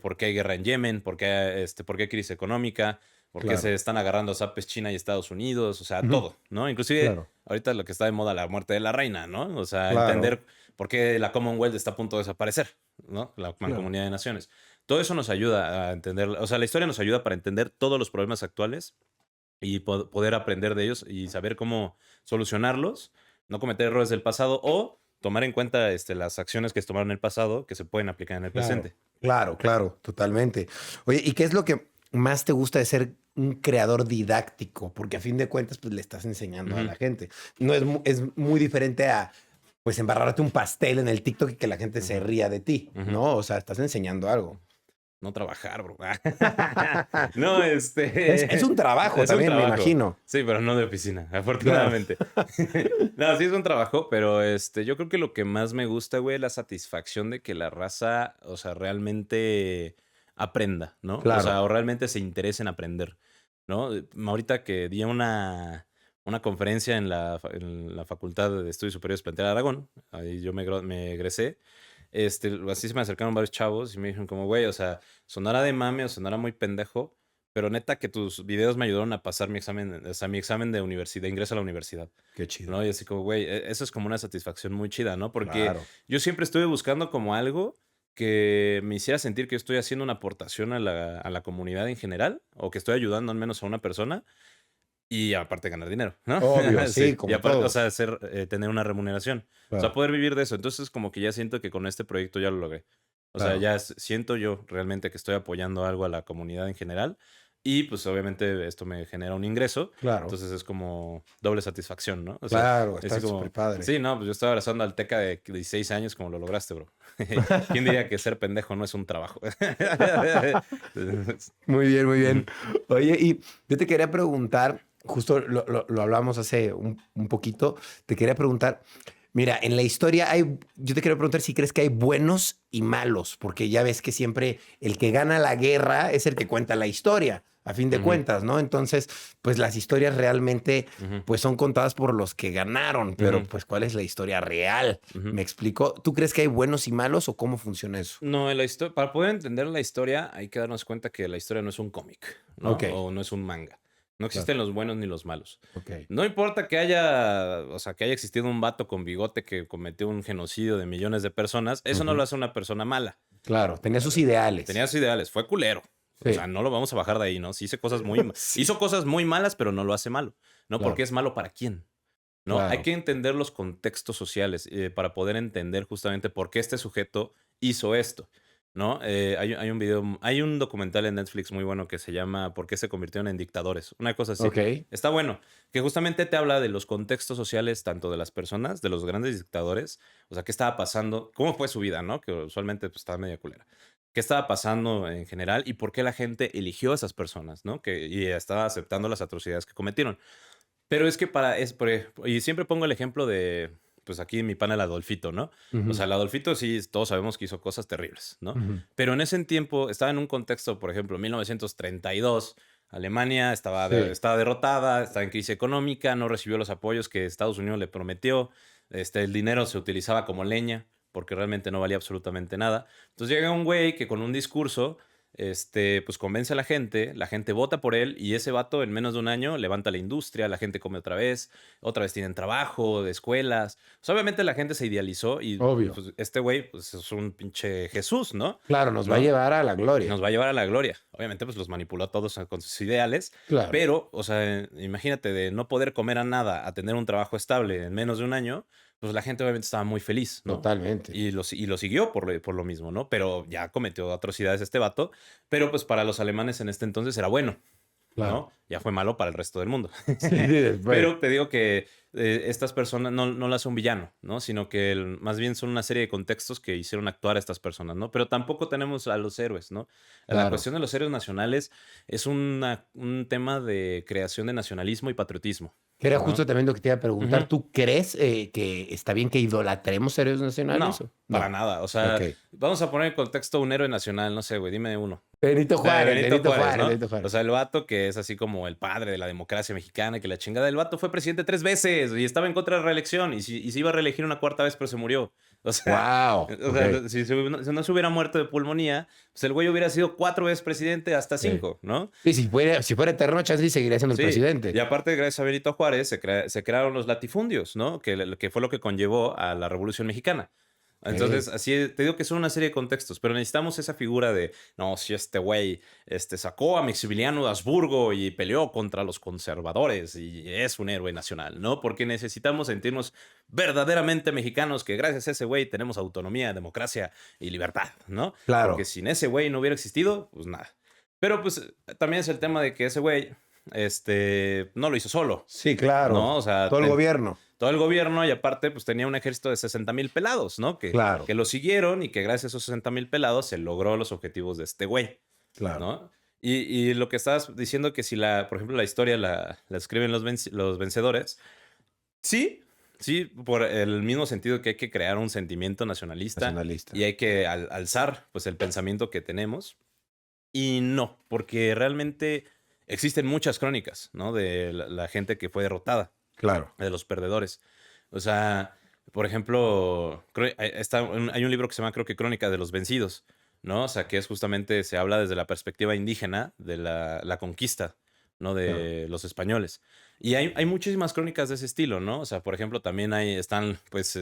Speaker 1: por qué hay guerra en Yemen, por qué hay crisis económica, por qué se
Speaker 2: Claro.
Speaker 1: están agarrando a zapes China y Estados Unidos, o sea,
Speaker 2: Ujú,
Speaker 1: todo, ¿no? Inclusive
Speaker 2: claro,
Speaker 1: ahorita lo que está de moda, la muerte de la reina, ¿no? O sea,
Speaker 2: claro,
Speaker 1: entender por qué la Commonwealth está a punto de desaparecer, ¿no? La
Speaker 2: claro.
Speaker 1: Mancomunidad de Naciones. Todo eso nos ayuda a entender, o sea, la historia nos ayuda para entender todos los problemas actuales y poder aprender de ellos y saber cómo solucionarlos, no cometer errores del pasado o tomar en cuenta las acciones que se tomaron en el pasado que se pueden aplicar en el
Speaker 2: Claro,
Speaker 1: presente.
Speaker 2: claro, claro, totalmente. Oye, ¿y qué es lo que más te gusta de ser un creador didáctico? Porque a fin de cuentas, pues le estás enseñando a
Speaker 1: Ujú,
Speaker 2: la gente. No es, es muy diferente a, pues embarrarte un pastel en el TikTok y que la gente se ría de ti, ¿no? O sea, estás enseñando algo.
Speaker 1: No trabajar, bro. No,
Speaker 2: Es un trabajo
Speaker 1: es un
Speaker 2: también, me
Speaker 1: trabajo.
Speaker 2: imagino.
Speaker 1: Sí, pero no de oficina, afortunadamente. No, sí es un trabajo, pero yo creo que lo que más me gusta, güey, es la satisfacción de que la raza, o sea, realmente aprenda, ¿no? O
Speaker 2: Claro.
Speaker 1: sea, o realmente se interese en aprender, ¿no? Ahorita que di una conferencia en la Facultad de Estudios Superiores Plantel Aragón, ahí yo me egresé, así se me acercaron varios chavos y me dijeron como, güey, o sea, sonara de mame o sonara muy pendejo, pero neta que tus videos me ayudaron a pasar mi examen, o sea, mi examen de universidad, de ingreso a la universidad,
Speaker 2: Qué chido.
Speaker 1: ¿no? Y así como, güey, eso es como una satisfacción muy chida, ¿no? Porque
Speaker 2: Claro.
Speaker 1: yo siempre estuve buscando como algo que me hiciera sentir que estoy haciendo una aportación a la comunidad en general, o que estoy ayudando al menos a una persona, y aparte ganar dinero, ¿no?
Speaker 2: Obvio, sí,
Speaker 1: Y
Speaker 2: como
Speaker 1: aparte, o
Speaker 2: todos.
Speaker 1: sea, tener una remuneración. O sea,
Speaker 2: Claro,
Speaker 1: poder vivir de eso. Entonces, como que ya siento que con este proyecto ya lo logré. O sea,
Speaker 2: claro,
Speaker 1: ya siento yo realmente que estoy apoyando algo a la comunidad en general. Y pues obviamente esto me genera un ingreso.
Speaker 2: claro,
Speaker 1: Entonces es como doble satisfacción, ¿no? O sea,
Speaker 2: claro,
Speaker 1: es
Speaker 2: está
Speaker 1: así
Speaker 2: súper
Speaker 1: como,
Speaker 2: padre.
Speaker 1: sí, no, pues yo estaba abrazando al Teca de 16 años como lo lograste, bro. ¿Quién diría que ser pendejo no es un trabajo?
Speaker 2: Muy bien, muy bien.
Speaker 1: Ujú,
Speaker 2: Oye, y yo te quería preguntar, justo lo hablamos hace un poquito, te quería preguntar, mira, en la historia yo te quería preguntar si crees que hay buenos y malos, porque ya ves que siempre el que gana la guerra es el que cuenta la historia, a fin de
Speaker 1: ujú,
Speaker 2: cuentas, ¿no? Entonces, pues las historias realmente,
Speaker 1: ujú,
Speaker 2: pues son contadas por los que ganaron, pero
Speaker 1: ujú,
Speaker 2: pues ¿cuál es la historia real?
Speaker 1: ujú.
Speaker 2: ¿Me explico? ¿Tú crees que hay buenos y malos o cómo funciona eso?
Speaker 1: No, la historia, para poder entender la historia hay que darnos cuenta que la historia no es un cómic, ¿no?
Speaker 2: Ok,
Speaker 1: O no es un manga. No
Speaker 2: claro,
Speaker 1: existen los buenos ni los malos.
Speaker 2: ok,
Speaker 1: No importa que haya, o sea, que haya existido un vato con bigote que cometió un genocidio de millones de personas, eso no
Speaker 2: ujú,
Speaker 1: lo hace una persona mala.
Speaker 2: claro, tenía sus ideales.
Speaker 1: Tenía sus ideales, fue culero. O sea,
Speaker 2: Sí.
Speaker 1: no lo vamos a bajar de ahí, ¿no? Sí
Speaker 2: Sí,
Speaker 1: hizo cosas muy malas, pero no lo hace malo, ¿no? Porque
Speaker 2: claro,
Speaker 1: es malo para quién, ¿no? Hay
Speaker 2: claro.
Speaker 1: que entender los contextos sociales para poder entender justamente por qué este sujeto hizo esto, ¿no? Hay un video, hay un documental en Netflix muy bueno que se llama ¿Por qué se convirtieron en dictadores? Una cosa así.
Speaker 2: Okey,
Speaker 1: Está bueno, que justamente te habla de los contextos sociales tanto de las personas, de los grandes dictadores, o sea, qué estaba pasando, cómo fue su vida, ¿no? Que usualmente pues, estaba media culera. ¿Qué estaba pasando en general y por qué la gente eligió a esas personas, ¿no? Y estaba aceptando las atrocidades que cometieron. Pero es que y siempre pongo el ejemplo de, pues aquí mi pana el Adolfito, ¿no? O
Speaker 2: ujú,
Speaker 1: sea, el Adolfito sí, todos sabemos que hizo cosas terribles, ¿no?
Speaker 2: ujú.
Speaker 1: Pero en ese tiempo estaba en un contexto, por ejemplo, 1932, Alemania
Speaker 2: Sí,
Speaker 1: estaba derrotada, estaba en crisis económica, no recibió los apoyos que Estados Unidos le prometió, el dinero se utilizaba como leña, porque realmente no valía absolutamente nada. Entonces llega un güey que con un discurso pues convence a la gente vota por él y ese vato en menos de un año levanta la industria, la gente come otra vez tienen trabajo, de escuelas. O sea, obviamente la gente se idealizó y
Speaker 2: obvio.
Speaker 1: pues, este güey pues, es un pinche Jesús, ¿no?
Speaker 2: Claro, nos va a
Speaker 1: ¿No?
Speaker 2: llevar a la gloria.
Speaker 1: Nos va a llevar a la gloria. Obviamente, pues los manipuló a todos con sus ideales,
Speaker 2: Claro,
Speaker 1: pero, o sea, imagínate de no poder comer a nada a tener un trabajo estable en menos de un año, pues la gente obviamente estaba muy feliz, ¿no?
Speaker 2: totalmente.
Speaker 1: Y lo siguió por lo mismo, ¿no? Pero ya cometió atrocidades este vato, pero pues para los alemanes en este entonces era bueno,
Speaker 2: Claro.
Speaker 1: ¿no? Ya fue malo para el resto del mundo.
Speaker 2: Sí, sí, después.
Speaker 1: Pero te digo que estas personas no las hace un villano, ¿no? Sino que más bien son una serie de contextos que hicieron actuar a estas personas, ¿no? Pero tampoco tenemos a los héroes, ¿no? La
Speaker 2: Claro.
Speaker 1: cuestión de los héroes nacionales es un tema de creación de nacionalismo y patriotismo,
Speaker 2: Que era
Speaker 1: ¿no?
Speaker 2: justo también lo que te iba a preguntar.
Speaker 1: Ujú.
Speaker 2: ¿Tú crees, que está bien que idolatremos héroes nacionales
Speaker 1: No,
Speaker 2: o?
Speaker 1: para
Speaker 2: No.
Speaker 1: nada. O sea,
Speaker 2: Okey.
Speaker 1: vamos a poner en contexto un héroe nacional, no sé, güey, dime uno.
Speaker 2: Benito Juárez,
Speaker 1: Benito
Speaker 2: Benito
Speaker 1: Juárez,
Speaker 2: Juárez,
Speaker 1: ¿no?
Speaker 2: Benito
Speaker 1: O
Speaker 2: Juárez.
Speaker 1: sea, el vato que es así como el padre de la democracia mexicana, que la chingada del vato fue presidente 3 veces y estaba en contra de la reelección y se iba a reelegir una cuarta vez, pero se murió. O sea,
Speaker 2: Guau, okey.
Speaker 1: si no se hubiera muerto de pulmonía, pues el güey hubiera sido 4 veces presidente hasta
Speaker 2: Sí.
Speaker 1: 5, ¿no?
Speaker 2: Sí, si fuera eterno, chance y seguiría siendo el
Speaker 1: Sí, y
Speaker 2: presidente.
Speaker 1: aparte, gracias a Benito Juárez, se crearon los latifundios, ¿no? Que fue lo que conllevó a la Revolución Mexicana.
Speaker 2: Okey.
Speaker 1: Entonces, así te digo que son una serie de contextos, pero necesitamos esa figura de, no, si este güey sacó a Maximiliano de Habsburgo y peleó contra los conservadores y es un héroe nacional, ¿no? Porque necesitamos sentirnos verdaderamente mexicanos, que gracias a ese güey tenemos autonomía, democracia y libertad, ¿no? Porque
Speaker 2: Claro.
Speaker 1: sin ese güey no hubiera existido, pues nada. Pero pues también es el tema de que ese güey no lo hizo solo,
Speaker 2: Sí, claro.
Speaker 1: ¿no? O sea,
Speaker 2: Todo el gobierno.
Speaker 1: todo el gobierno y aparte, pues tenía un ejército de 60,000 pelados, ¿no?
Speaker 2: Claro,
Speaker 1: Que lo siguieron y que gracias a esos 60,000 pelados se logró los objetivos de este güey,
Speaker 2: claro.
Speaker 1: ¿no? Y lo que estabas diciendo que si por ejemplo, la historia la escriben los vencedores, sí, sí, por el mismo sentido que hay que crear un sentimiento nacionalista
Speaker 2: Nacionalista.
Speaker 1: y hay que alzar, pues, el pensamiento que tenemos. Y no, porque realmente existen muchas crónicas, ¿no? De la gente que fue derrotada,
Speaker 2: Claro.
Speaker 1: de los perdedores. O sea, por ejemplo, hay un libro que se llama, creo que Crónica de los Vencidos, ¿no? O sea, que es justamente, se habla desde la perspectiva indígena de la conquista, ¿no?
Speaker 2: Claro.
Speaker 1: De los españoles. Y hay muchísimas crónicas de ese estilo, ¿no? O sea, por ejemplo, también están, pues,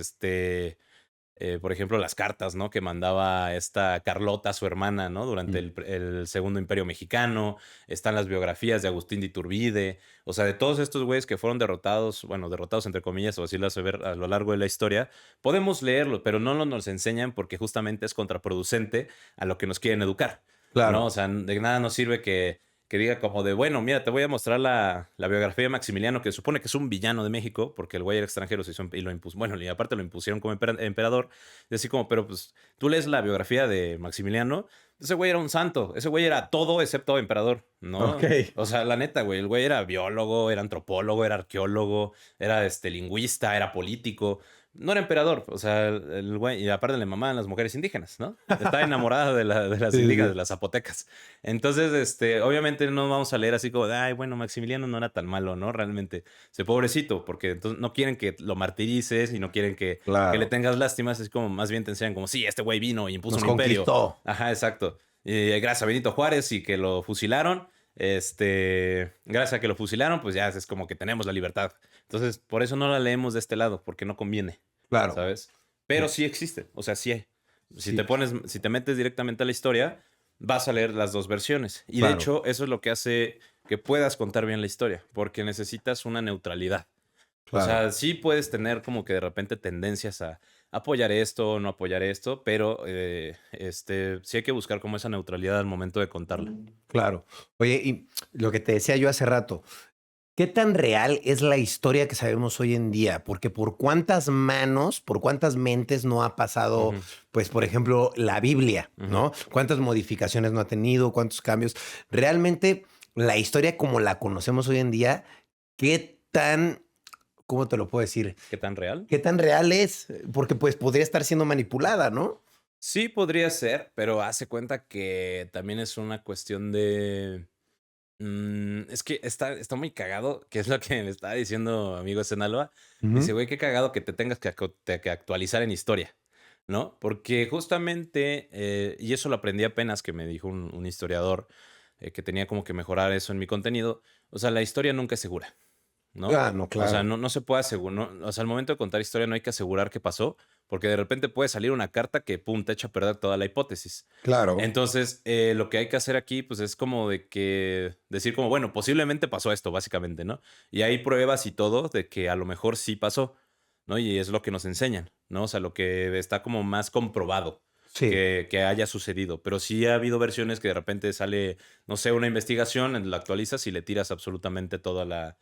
Speaker 1: por ejemplo, las cartas, ¿no? Que mandaba esta Carlota, su hermana, ¿no? Durante
Speaker 2: Mm.
Speaker 1: el Segundo Imperio Mexicano. Están las biografías de Agustín de Iturbide. O sea, de todos estos güeyes que fueron derrotados, bueno, derrotados entre comillas, o así lo hace ver a lo largo de la historia, podemos leerlo, pero no nos enseñan porque justamente es contraproducente a lo que nos quieren educar, ¿no?
Speaker 2: Claro.
Speaker 1: O sea, de nada nos sirve que diga como de, bueno, mira, te voy a mostrar la biografía de Maximiliano, que supone que es un villano de México, porque el güey era extranjero y lo impuso, bueno, y aparte lo impusieron como emperador, y así como, pero pues tú lees la biografía de Maximiliano, ese güey era un santo, ese güey era todo excepto emperador,
Speaker 2: Ok.
Speaker 1: ¿no? O sea, la neta, güey, el güey era biólogo, era antropólogo, era arqueólogo, era lingüista, era político. No era emperador, o sea, el güey, y aparte le mamaban las mujeres indígenas, ¿no? Estaba enamorada de las
Speaker 2: Sí,
Speaker 1: indígenas,
Speaker 2: sí.
Speaker 1: de las zapotecas. Entonces, obviamente no vamos a leer así como de, ay, bueno, Maximiliano no era tan malo, ¿no? Realmente, ese pobrecito, porque entonces no quieren que lo martirices y no quieren que le
Speaker 2: Claro.
Speaker 1: tengas lástimas, es como, más bien te enseñan como, sí, este güey vino y impuso
Speaker 2: Nos
Speaker 1: un imperio.
Speaker 2: conquistó.
Speaker 1: Ajá, exacto. Y gracias a Benito Juárez y que lo fusilaron, gracias a que lo fusilaron, pues ya es como que tenemos la libertad. Entonces, por eso no la leemos de este lado, porque no conviene.
Speaker 2: Claro.
Speaker 1: ¿Sabes? Pero sí existe, o sea, sí hay.
Speaker 2: Sí,
Speaker 1: Si te metes directamente a la historia, vas a leer las dos versiones. Y de
Speaker 2: claro.
Speaker 1: hecho, eso es lo que hace que puedas contar bien la historia, porque necesitas una neutralidad. O
Speaker 2: Claro.
Speaker 1: sea, sí puedes tener como que de repente tendencias a apoyar esto o no apoyar esto, pero sí hay que buscar como esa neutralidad al momento de contarla.
Speaker 2: Claro. Oye, y lo que te decía yo hace rato, ¿qué tan real es la historia que sabemos hoy en día? Porque por cuántas manos, por cuántas mentes no ha pasado,
Speaker 1: Ujú,
Speaker 2: pues, por ejemplo, la Biblia,
Speaker 1: ujú.
Speaker 2: ¿no? ¿Cuántas modificaciones no ha tenido? ¿Cuántos cambios? Realmente, la historia como la conocemos hoy en día, ¿qué tan, cómo te lo puedo decir?
Speaker 1: ¿Qué tan real?
Speaker 2: ¿Qué tan real es? Porque pues podría estar siendo manipulada, ¿no?
Speaker 1: Sí, podría ser, pero hace cuenta que también es una cuestión de. Es que está muy cagado, que es lo que me estaba diciendo amigo Senalba. Dice,
Speaker 2: Ujú.
Speaker 1: güey, qué cagado que te tengas que actualizar en historia, ¿no? Porque justamente, y eso lo aprendí apenas que me dijo un historiador que tenía como que mejorar eso en mi contenido. O sea, la historia nunca es segura. ¿No?
Speaker 2: Ah, no,
Speaker 1: O sea,
Speaker 2: claro.
Speaker 1: no se puede asegurar, o sea, al momento de contar historia no hay que asegurar qué pasó, porque de repente puede salir una carta que, pum, te echa a perder toda la hipótesis.
Speaker 2: Claro.
Speaker 1: Entonces, lo que hay que hacer aquí, pues es como de que decir como, bueno, posiblemente pasó esto, básicamente, ¿no? Y hay pruebas y todo de que a lo mejor sí pasó, ¿no? Y es lo que nos enseñan, ¿no? O sea, lo que está como más comprobado
Speaker 2: Sí,
Speaker 1: que haya sucedido. Pero sí ha habido versiones que de repente sale, no sé, una investigación, la actualizas y le tiras absolutamente toda la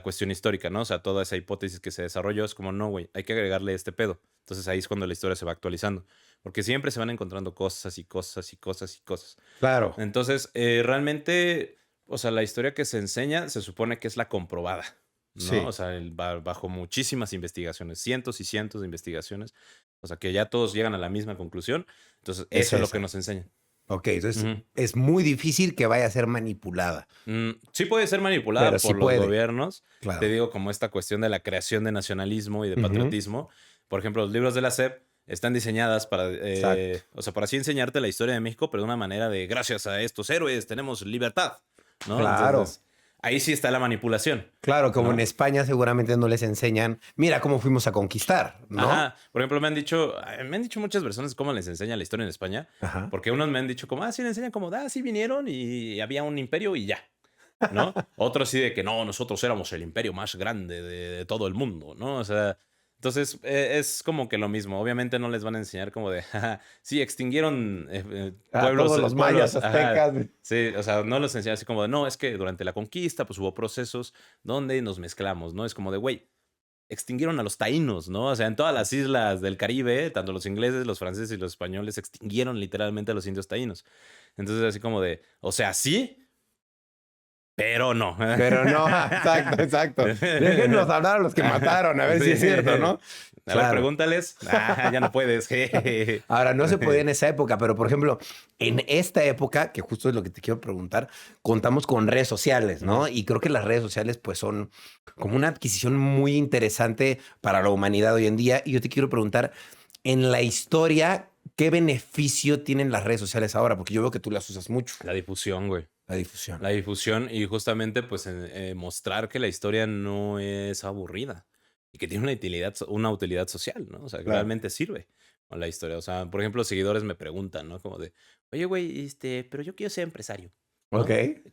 Speaker 1: cuestión histórica, ¿no? O sea, toda esa hipótesis que se desarrolló es como, no, güey, hay que agregarle este pedo. Entonces ahí es cuando la historia se va actualizando. Porque siempre se van encontrando cosas y cosas y cosas y cosas.
Speaker 2: claro.
Speaker 1: Entonces, realmente, o sea, la historia que se enseña se supone que es la comprobada, ¿no? O
Speaker 2: Sí.
Speaker 1: sea, bajo muchísimas investigaciones, cientos y cientos de investigaciones. O sea, que ya todos llegan a la misma conclusión. Entonces,
Speaker 2: Es
Speaker 1: eso es lo que
Speaker 2: esa.
Speaker 1: nos enseñan.
Speaker 2: Ok, entonces
Speaker 1: Ujú.
Speaker 2: es muy difícil que vaya a ser manipulada,
Speaker 1: Sí puede ser
Speaker 2: pero
Speaker 1: manipulada
Speaker 2: sí
Speaker 1: por los
Speaker 2: puede.
Speaker 1: gobiernos. Te
Speaker 2: Claro.
Speaker 1: digo, como esta cuestión de la creación de nacionalismo y de
Speaker 2: Ujú.
Speaker 1: patriotismo. Por ejemplo, los libros de la SEP están diseñadas para,
Speaker 2: Exacto.
Speaker 1: o sea, para así enseñarte la historia de México, pero de una manera de, gracias a estos héroes tenemos libertad, ¿no?
Speaker 2: Claro.
Speaker 1: Entonces, ahí sí está la manipulación,
Speaker 2: Claro, como en
Speaker 1: ¿no?
Speaker 2: España seguramente no les enseñan, mira cómo fuimos a conquistar, ¿no?
Speaker 1: Ajá, por ejemplo, me han dicho muchas personas cómo les enseña la historia en España,
Speaker 2: Ajá.
Speaker 1: porque unos me han dicho como, sí, le enseñan como, sí vinieron y había un imperio y ya, ¿no? Otros sí de que no, nosotros éramos el imperio más grande de todo el mundo, ¿no? O sea, Entonces, es como que lo mismo. Obviamente no les van a enseñar como de, jaja, sí, extinguieron pueblos.
Speaker 2: Todos los mayas,
Speaker 1: Ajá,
Speaker 2: aztecas.
Speaker 1: sí, o sea, no los enseñan así como de, no, es que durante la conquista, pues hubo procesos donde nos mezclamos, ¿no? Es como de, güey, extinguieron a los taínos, ¿no? O sea, en todas las islas del Caribe, tanto los ingleses, los franceses y los españoles extinguieron literalmente a los indios taínos. Entonces, así como de, o sea, sí, pero no.
Speaker 2: Pero no, exacto. Déjennos hablar a los que mataron, a ver si es cierto, ¿no?
Speaker 1: A ver, pregúntales. Ya no puedes.
Speaker 2: Ahora, no se podía en esa época, pero por ejemplo, en esta época, que justo es lo que te quiero preguntar, contamos con redes sociales, ¿no? Y creo que las redes sociales pues son como una adquisición muy interesante para la humanidad hoy en día. Y yo te quiero preguntar, en la historia, ¿qué beneficio tienen las redes sociales ahora? Porque yo veo que tú las usas mucho.
Speaker 1: La difusión, güey.
Speaker 2: La difusión.
Speaker 1: La difusión y justamente pues mostrar que la historia no es aburrida y que tiene una utilidad social, ¿no? O sea, que
Speaker 2: Claro.
Speaker 1: realmente sirve con la historia. O sea, por ejemplo, seguidores me preguntan, ¿no? Como de, oye, güey, pero yo quiero ser empresario, ¿no?
Speaker 2: Ok.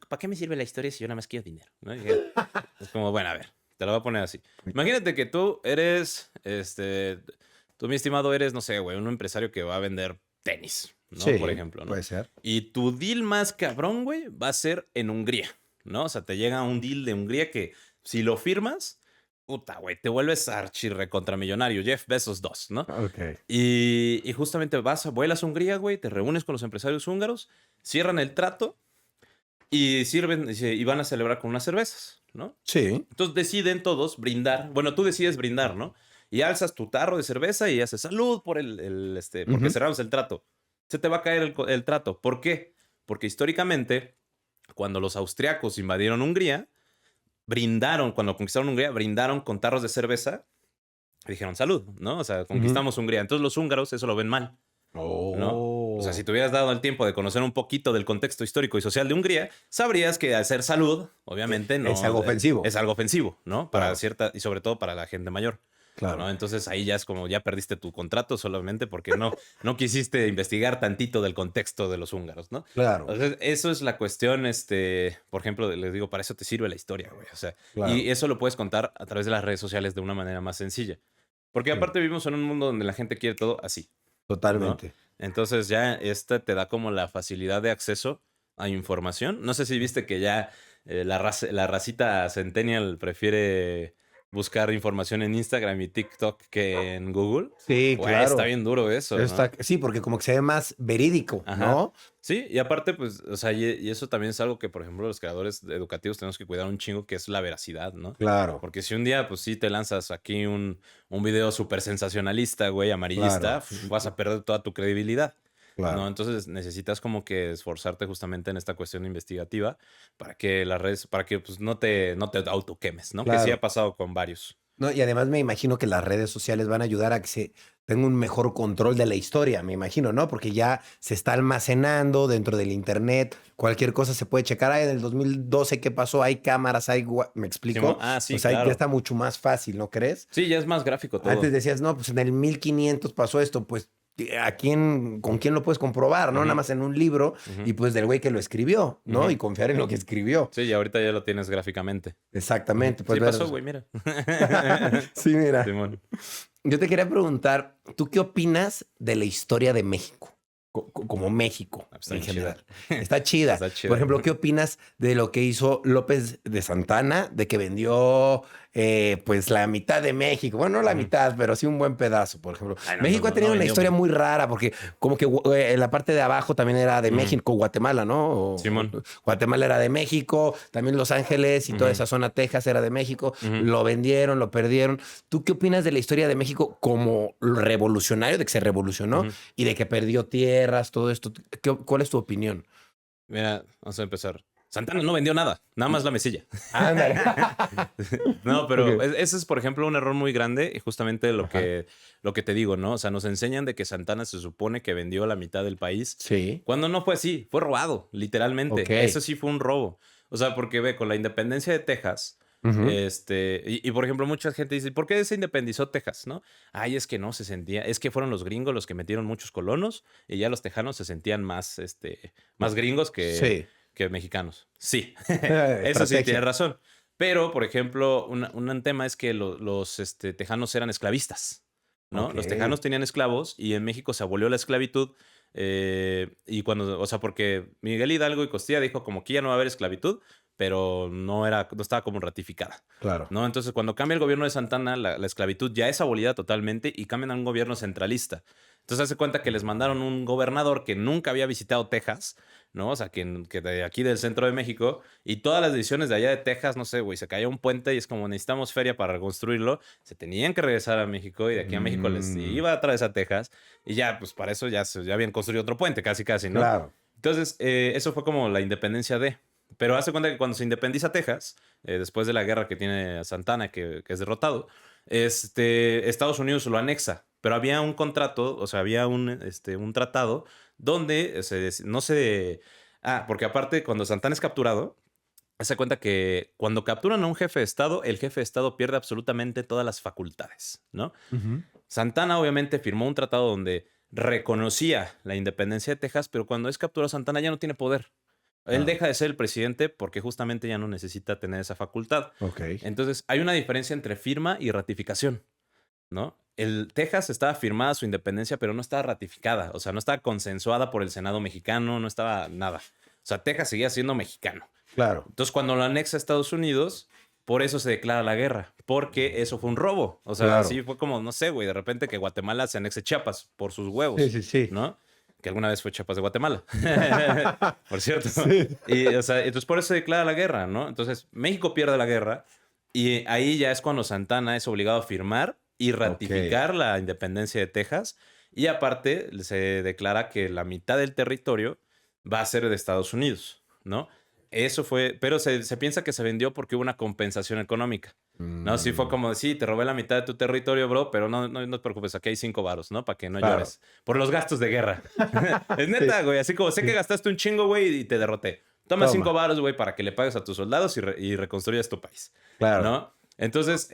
Speaker 1: ¿Para qué me sirve la historia si yo nada más quiero dinero? ¿No? Es como, bueno, a ver, te lo voy a poner así. Imagínate que tú eres, tú, mi estimado, eres, no sé, güey, un empresario que va a vender tenis, ¿no?
Speaker 2: Sí,
Speaker 1: Por ejemplo, ¿no?
Speaker 2: puede ser.
Speaker 1: Y tu deal más cabrón, güey, va a ser en Hungría, ¿no? O sea, te llega un deal de Hungría que si lo firmas, puta, güey, te vuelves archirrecontramillonario, Jeff Bezos 2, ¿no?
Speaker 2: Ok.
Speaker 1: Y justamente vuelas a Hungría, güey, te reúnes con los empresarios húngaros, cierran el trato y van a celebrar con unas cervezas, ¿no?
Speaker 2: Sí.
Speaker 1: Entonces deciden todos brindar. Bueno, tú decides brindar, ¿no? Y alzas tu tarro de cerveza y haces salud por porque
Speaker 2: Ujú.
Speaker 1: cerramos el trato. Se te va a caer el trato. ¿Por qué? Porque históricamente, cuando los austriacos invadieron Hungría, cuando conquistaron Hungría, brindaron con tarros de cerveza y dijeron salud, ¿no? O sea,
Speaker 2: Ujú.
Speaker 1: conquistamos Hungría. Entonces los húngaros eso lo ven mal, ¿no? O sea, si
Speaker 2: Oh.
Speaker 1: te hubieras dado el tiempo de conocer un poquito del contexto histórico y social de Hungría, sabrías que hacer salud, obviamente, no
Speaker 2: Es algo ofensivo.
Speaker 1: es algo ofensivo, ¿no? Para
Speaker 2: Claro.
Speaker 1: cierta, y sobre todo para la gente mayor.
Speaker 2: Claro.
Speaker 1: ¿No? Entonces ahí ya es como ya perdiste tu contrato solamente porque no quisiste investigar tantito del contexto de los húngaros, ¿no?
Speaker 2: Claro.
Speaker 1: Entonces, eso es la cuestión, por ejemplo, les digo, para eso te sirve la historia, güey. O sea,
Speaker 2: Claro.
Speaker 1: y eso lo puedes contar a través de las redes sociales de una manera más sencilla. Porque
Speaker 2: Sí.
Speaker 1: aparte vivimos en un mundo donde la gente quiere todo así, ¿no?
Speaker 2: Totalmente.
Speaker 1: Entonces ya te da como la facilidad de acceso a información. No sé si viste que ya la racita centennial prefiere buscar información en Instagram y TikTok que en Google.
Speaker 2: Sí,
Speaker 1: Güey,
Speaker 2: claro.
Speaker 1: está bien duro eso, ¿no?
Speaker 2: Sí, porque como que se ve más verídico,
Speaker 1: Ajá.
Speaker 2: ¿no?
Speaker 1: Sí, y aparte, pues, o sea, y eso también es algo que, por ejemplo, los creadores educativos tenemos que cuidar un chingo, que es la veracidad, ¿no?
Speaker 2: Claro.
Speaker 1: Porque si un día, pues sí, te lanzas aquí un video súper sensacionalista, güey, amarillista,
Speaker 2: Claro.
Speaker 1: vas a perder toda tu credibilidad,
Speaker 2: Claro.
Speaker 1: ¿no? Entonces necesitas como que esforzarte justamente en esta cuestión investigativa para que las redes, para que pues no te autoquemes, ¿no? Que sí
Speaker 2: Claro.
Speaker 1: ha pasado con varios.
Speaker 2: No, y además me imagino que las redes sociales van a ayudar a que se tenga un mejor control de la historia, me imagino, ¿no? Porque ya se está almacenando dentro del internet, cualquier cosa se puede checar. Ay, en el 2012, ¿qué pasó? Hay cámaras, ¿me explico?
Speaker 1: Sí,
Speaker 2: O sea, ya
Speaker 1: claro.
Speaker 2: está mucho más fácil, ¿no crees?
Speaker 1: Sí, ya es más gráfico todo.
Speaker 2: Antes decías, no, pues en el 1500 pasó esto, pues con quién lo puedes comprobar, ¿no?
Speaker 1: Ujú.
Speaker 2: Nada más en un libro
Speaker 1: Ujú.
Speaker 2: y pues del güey que lo escribió, ¿no?
Speaker 1: Ujú.
Speaker 2: Y confiar en lo que escribió.
Speaker 1: Sí, y ahorita ya lo tienes gráficamente.
Speaker 2: Exactamente. Pues
Speaker 1: Sí
Speaker 2: ver-
Speaker 1: pasó, güey, mira.
Speaker 2: Sí, mira.
Speaker 1: Simón.
Speaker 2: Yo te quería preguntar, ¿tú qué opinas de la historia de México? Como México,
Speaker 1: Está
Speaker 2: en
Speaker 1: bien
Speaker 2: general.
Speaker 1: chida.
Speaker 2: Está chida.
Speaker 1: Está chida.
Speaker 2: Por ejemplo, ¿qué opinas de lo que hizo López de Santana, de que vendió pues la mitad de México? Bueno, no la
Speaker 1: Ujú.
Speaker 2: mitad, pero sí un buen pedazo, por ejemplo.
Speaker 1: Ay, no,
Speaker 2: México
Speaker 1: no,
Speaker 2: ha tenido
Speaker 1: no
Speaker 2: una
Speaker 1: vendió,
Speaker 2: historia
Speaker 1: güey.
Speaker 2: muy rara, porque como que la parte de abajo también era de
Speaker 1: Ujú.
Speaker 2: México, Guatemala, ¿no?
Speaker 1: Simón.
Speaker 2: Guatemala era de México, también Los Ángeles y toda
Speaker 1: Ujú.
Speaker 2: esa zona, Texas, era de México.
Speaker 1: Ujú.
Speaker 2: Lo vendieron, lo perdieron. ¿Tú qué opinas de la historia de México como revolucionario, de que se revolucionó
Speaker 1: Ujú.
Speaker 2: y de que perdió tierras, todo esto? ¿Cuál es tu opinión?
Speaker 1: Mira, vamos a empezar. Santana no vendió nada, nada más la mesilla.
Speaker 2: Ándale.
Speaker 1: No, pero
Speaker 2: Ok.
Speaker 1: ese es, por ejemplo, un error muy grande y justamente
Speaker 2: Ajá.
Speaker 1: lo que te digo, ¿no? O sea, nos enseñan de que Santana se supone que vendió la mitad del país,
Speaker 2: Sí.
Speaker 1: cuando no fue así, fue robado, literalmente.
Speaker 2: Ok.
Speaker 1: Eso sí fue un robo. O sea, porque ve, con la independencia de Texas,
Speaker 2: Ujú.
Speaker 1: por ejemplo, mucha gente dice, ¿por qué se independizó Texas, no? Ay, es que no se sentía, es que fueron los gringos los que metieron muchos colonos y ya los tejanos se sentían más gringos
Speaker 2: Sí.
Speaker 1: que mexicanos. Sí, eso sí
Speaker 2: Estrategia.
Speaker 1: tiene razón. Pero, por ejemplo, un tema es que los tejanos eran esclavistas, ¿no?
Speaker 2: Ok.
Speaker 1: Los tejanos tenían esclavos y en México se abolió la esclavitud. Y cuando, o sea, porque Miguel Hidalgo y Costilla dijo como que ya no va a haber esclavitud, pero no estaba como ratificada,
Speaker 2: Claro.
Speaker 1: ¿no? Entonces, cuando cambia el gobierno de Santana, la esclavitud ya es abolida totalmente y cambian a un gobierno centralista. Entonces, hace cuenta que les mandaron un gobernador que nunca había visitado Texas, ¿no? O sea, que de aquí del centro de México, y todas las decisiones de allá de Texas, no sé, güey, se cayó un puente y es como necesitamos feria para reconstruirlo, se tenían que regresar a México y de aquí a México les iba a través a Texas y ya, pues para eso ya habían construido otro puente, casi, casi, ¿no?
Speaker 2: Claro.
Speaker 1: Entonces, eso fue como la independencia de... Pero hace cuenta que cuando se independiza Texas, después de la guerra que tiene Santana, que es derrotado, Estados Unidos lo anexa. Pero había un contrato, o sea, había un tratado donde no se... Ah, porque aparte, cuando Santana es capturado, hace cuenta que cuando capturan a un jefe de Estado, el jefe de Estado pierde absolutamente todas las facultades, ¿no?
Speaker 2: Ujú.
Speaker 1: Santana obviamente firmó un tratado donde reconocía la independencia de Texas, pero cuando es capturado Santana ya no tiene poder. Él
Speaker 2: Claro.
Speaker 1: deja de ser el presidente porque justamente ya no necesita tener esa facultad.
Speaker 2: Ok.
Speaker 1: Entonces, hay una diferencia entre firma y ratificación, ¿no? El Texas estaba firmada su independencia, pero no estaba ratificada, o sea, no estaba consensuada por el Senado mexicano, no estaba nada. O sea, Texas seguía siendo mexicano.
Speaker 2: Claro.
Speaker 1: Entonces, cuando lo anexa a Estados Unidos, por eso se declara la guerra, porque eso fue un robo. O sea,
Speaker 2: Claro.
Speaker 1: así fue como, no sé, güey, de repente que Guatemala se anexe Chiapas por sus huevos,
Speaker 2: Sí, sí, sí.
Speaker 1: ¿no? Que alguna vez fue Chiapas de Guatemala, por cierto.
Speaker 2: Sí.
Speaker 1: Y, o sea, entonces por eso se declara la guerra, ¿no? Entonces, México pierde la guerra y ahí ya es cuando Santana es obligado a firmar y ratificar la independencia de Texas. Y aparte, se declara que la mitad del territorio va a ser de Estados Unidos, ¿no? Eso fue, pero se piensa que se vendió porque hubo una compensación económica. No, sí fue como, sí, te robé la mitad de tu territorio, bro, pero no te preocupes, aquí hay 5 varos, ¿no? Para que no
Speaker 2: Claro.
Speaker 1: llores. Por los gastos de guerra. Es neta, güey, así como sé que gastaste un chingo, güey, y te derroté. Toma 5 varos, güey, para que le pagues a tus soldados y reconstruyas tu país.
Speaker 2: Claro.
Speaker 1: ¿No? Entonces,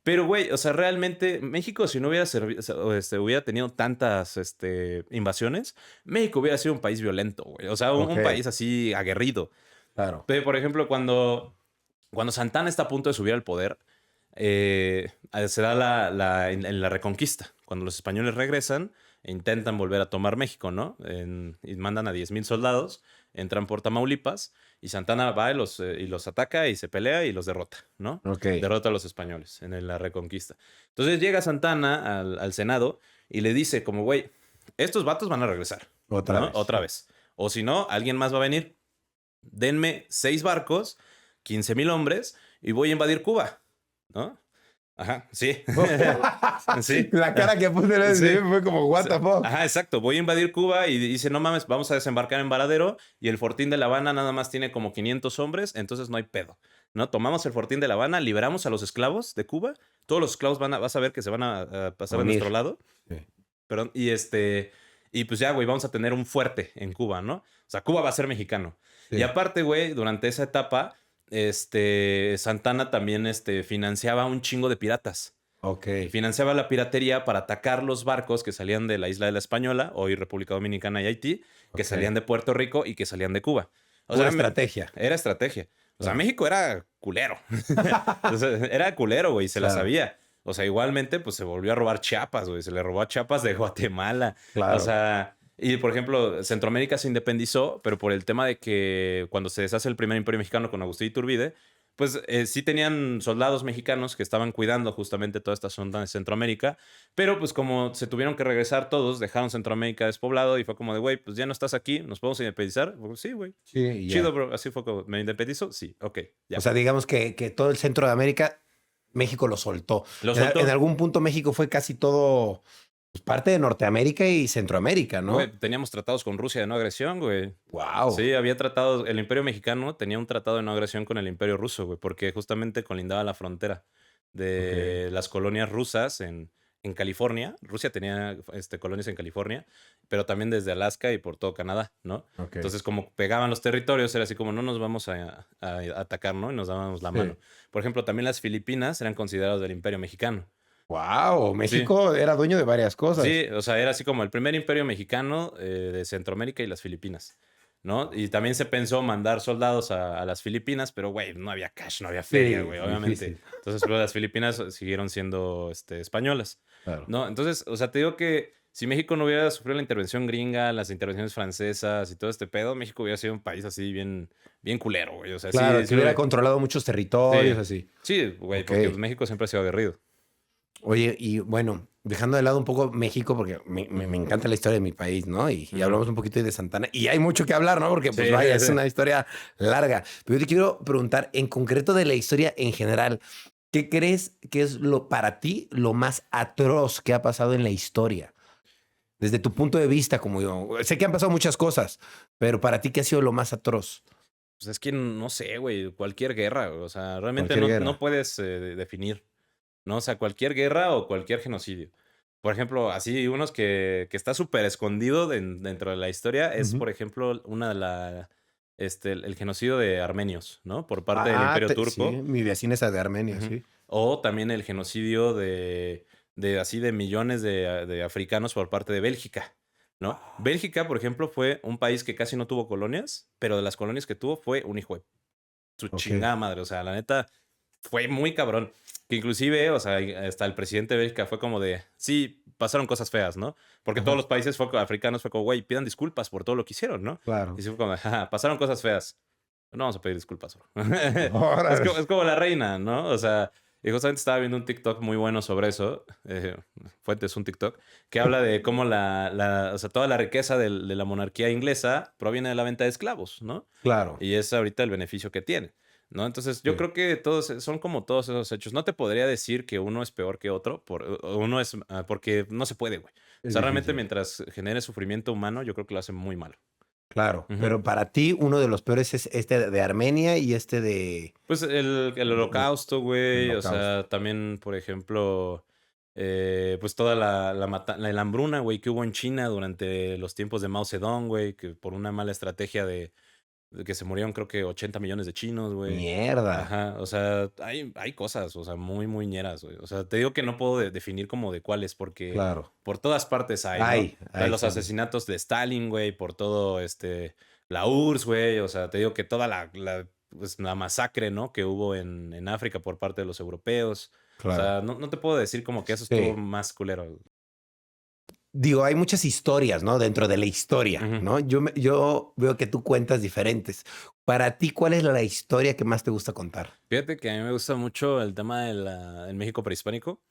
Speaker 1: pero, güey, o sea, realmente México, si no hubiera hubiera tenido tantas invasiones, México hubiera sido un país violento, güey. O sea, un país así aguerrido.
Speaker 2: Claro.
Speaker 1: Pero, por ejemplo, cuando Santana está a punto de subir al poder, se da en la Reconquista. Cuando los españoles regresan e intentan volver a tomar México, ¿no? Y mandan a 10,000 soldados, entran por Tamaulipas y Santana va y los ataca y se pelea y los derrota, ¿no?
Speaker 2: Ok.
Speaker 1: Derrota a los españoles en la Reconquista. Entonces llega Santana al Senado y le dice como, güey, estos vatos van a regresar.
Speaker 2: Otra
Speaker 1: ¿no?
Speaker 2: vez.
Speaker 1: Otra vez. O si no, alguien más va a venir. Denme 6 barcos, 15,000 hombres y voy a invadir Cuba, ¿no? Ajá, sí. Sí.
Speaker 2: La cara que puse en el
Speaker 1: Sí.
Speaker 2: fue como, what the fuck.
Speaker 1: Ajá, exacto. Voy a invadir Cuba y dice, no mames, vamos a desembarcar en Varadero y el Fortín de La Habana nada más tiene como 500 hombres, entonces no hay pedo, ¿no? Tomamos el Fortín de La Habana, liberamos a los esclavos de Cuba, todos los esclavos vas a ver que se van a pasar a nuestro lado.
Speaker 2: Sí.
Speaker 1: Perdón, y pues ya, güey, vamos a tener un fuerte en Cuba, ¿no? O sea, Cuba va a ser mexicano.
Speaker 2: Sí.
Speaker 1: Y aparte, güey, durante esa etapa, Santana también financiaba un chingo de piratas.
Speaker 2: Ok.
Speaker 1: Financiaba la piratería para atacar los barcos que salían de la isla de la Española, hoy República Dominicana y Haití, que salían de Puerto Rico y que salían de Cuba. O sea,
Speaker 2: estrategia.
Speaker 1: Era estrategia. O sea, México era culero. O sea, era culero, güey, se la sabía. O sea, igualmente, pues se volvió a robar Chiapas, güey. Se le robó a Chiapas de Guatemala.
Speaker 2: Claro.
Speaker 1: O sea, y por ejemplo, Centroamérica se independizó, pero por el tema de que cuando se deshace el primer imperio mexicano con Agustín Iturbide, pues sí tenían soldados mexicanos que estaban cuidando justamente toda esta zona de Centroamérica, pero pues como se tuvieron que regresar todos, dejaron Centroamérica despoblado y fue como de, güey, pues ya no estás aquí, ¿nos podemos independizar? Pues, sí, güey.
Speaker 2: Sí,
Speaker 1: Chido, bro. Así fue como, ¿me independizo? Sí, ok, ya.
Speaker 2: O sea, digamos que todo el centro de América, México lo soltó.
Speaker 1: Lo soltó.
Speaker 2: En algún punto México fue casi todo pues, parte de Norteamérica y Centroamérica, ¿no?
Speaker 1: Güey, teníamos tratados con Rusia de no agresión, güey.
Speaker 2: Wow.
Speaker 1: Sí, había tratados. El Imperio Mexicano tenía un tratado de no agresión con el Imperio Ruso, güey, porque justamente colindaba la frontera de las colonias rusas en California. Rusia tenía colonias en California, pero también desde Alaska y por todo Canadá, ¿no? Entonces, como pegaban los territorios, era así como no nos vamos a atacar, ¿no? Y nos dábamos la mano. Por ejemplo, también las Filipinas eran consideradas del Imperio Mexicano.
Speaker 2: Wow, México era dueño de varias cosas.
Speaker 1: Sí, o sea, era así como el primer imperio mexicano de Centroamérica y las Filipinas. ¿no? Y también se pensó mandar soldados a las Filipinas, pero, güey, no había cash, no había
Speaker 2: Sí,
Speaker 1: feria, güey, obviamente.
Speaker 2: difícil.
Speaker 1: Entonces, pues, las Filipinas siguieron siendo españolas,
Speaker 2: Claro.
Speaker 1: ¿no? Entonces, o sea, te digo que si México no hubiera sufrido la intervención gringa, las intervenciones francesas y todo este pedo, México hubiera sido un país así bien, bien culero, güey. O sea,
Speaker 2: Claro,
Speaker 1: sí,
Speaker 2: que
Speaker 1: sí,
Speaker 2: hubiera controlado muchos territorios,
Speaker 1: sí,
Speaker 2: así.
Speaker 1: sí, güey,
Speaker 2: Ok.
Speaker 1: porque pues, México siempre ha sido aguerrido.
Speaker 2: Oye, y bueno, dejando de lado un poco México, porque me encanta la historia de mi país, ¿no? Y
Speaker 1: Ujú.
Speaker 2: hablamos un poquito de Santana. Y hay mucho que hablar, ¿no? Porque,
Speaker 1: Sí,
Speaker 2: pues vaya,
Speaker 1: sí,
Speaker 2: es
Speaker 1: sí.
Speaker 2: una historia larga. Pero yo te quiero preguntar, en concreto de la historia en general, ¿qué crees que es para ti lo más atroz que ha pasado en la historia? Desde tu punto de vista, como yo. Sé que han pasado muchas cosas, pero para ti, ¿qué ha sido lo más atroz?
Speaker 1: Pues es que no sé, güey, cualquier guerra, güey, o sea, realmente
Speaker 2: Cualquier
Speaker 1: no
Speaker 2: guerra.
Speaker 1: puedes definir, ¿no? O sea, cualquier guerra o cualquier genocidio. Por ejemplo, así unos que está súper escondido dentro de la historia es,
Speaker 2: Ujú.
Speaker 1: por ejemplo, el genocidio de armenios, ¿no? Por parte del
Speaker 2: Ah,
Speaker 1: Imperio
Speaker 2: sí,
Speaker 1: Turco.
Speaker 2: mi vecina es de Armenia,
Speaker 1: Ujú.
Speaker 2: sí.
Speaker 1: O también el genocidio de millones de africanos por parte de Bélgica, ¿no? Bélgica, por ejemplo, fue un país que casi no tuvo colonias, pero de las colonias que tuvo fue un hijo de su
Speaker 2: Ok.
Speaker 1: chingada madre. O sea, la neta, fue muy cabrón. Que inclusive, o sea, hasta el presidente de Bélgica fue como de, sí, pasaron cosas feas, ¿no? Porque todos
Speaker 2: Ajá,
Speaker 1: los países africanos fue como, güey, pidan disculpas por todo lo que hicieron, ¿no? Y
Speaker 2: claro.
Speaker 1: sí fue como, "Ajá, pasaron cosas feas. No vamos a pedir disculpas, bro".
Speaker 2: Órale.
Speaker 1: Es como la reina, ¿no? O sea, y justamente estaba viendo un TikTok muy bueno sobre eso. Fuente es un TikTok que habla de cómo o sea, toda la riqueza de la monarquía inglesa proviene de la venta de esclavos, ¿no?
Speaker 2: Claro.
Speaker 1: Y es ahorita el beneficio que tiene, ¿no? Entonces, yo
Speaker 2: Sí.
Speaker 1: creo que todos son como todos esos hechos. No te podría decir que uno es peor que otro, o uno es, porque no se puede, güey. O
Speaker 2: Es
Speaker 1: sea, realmente
Speaker 2: difícil.
Speaker 1: mientras genere sufrimiento humano, yo creo que lo hace muy malo.
Speaker 2: Claro,
Speaker 1: Ujú.
Speaker 2: pero para ti uno de los peores es este de Armenia y este
Speaker 1: Pues el
Speaker 2: de
Speaker 1: holocausto,
Speaker 2: el
Speaker 1: güey, o
Speaker 2: Holocausto.
Speaker 1: sea, también, por ejemplo, pues toda la hambruna, güey, que hubo en China durante los tiempos de Mao Zedong, güey, que por una mala estrategia de que se murieron creo que 80 millones de chinos, güey.
Speaker 2: Mierda.
Speaker 1: Ajá, o sea, hay cosas, o sea, muy, muy ñeras, güey. O sea, te digo que no puedo definir como de cuáles, porque
Speaker 2: Claro.
Speaker 1: por todas partes hay, ¿no? O sea, los
Speaker 2: También.
Speaker 1: asesinatos de Stalin, güey, por todo, la URSS, güey. O sea, te digo que toda pues, la masacre, ¿no? Que hubo en África por parte de los europeos. O
Speaker 2: Claro.
Speaker 1: sea, no te puedo decir como que eso estuvo
Speaker 2: Sí.
Speaker 1: más culero.
Speaker 2: Digo, hay muchas historias, ¿no? Dentro de la historia,
Speaker 1: Ujú.
Speaker 2: ¿no? Yo veo que tú cuentas diferentes. Para ti, ¿cuál es la historia que más te gusta contar?
Speaker 1: Fíjate que a mí me gusta mucho el tema el México prehispánico.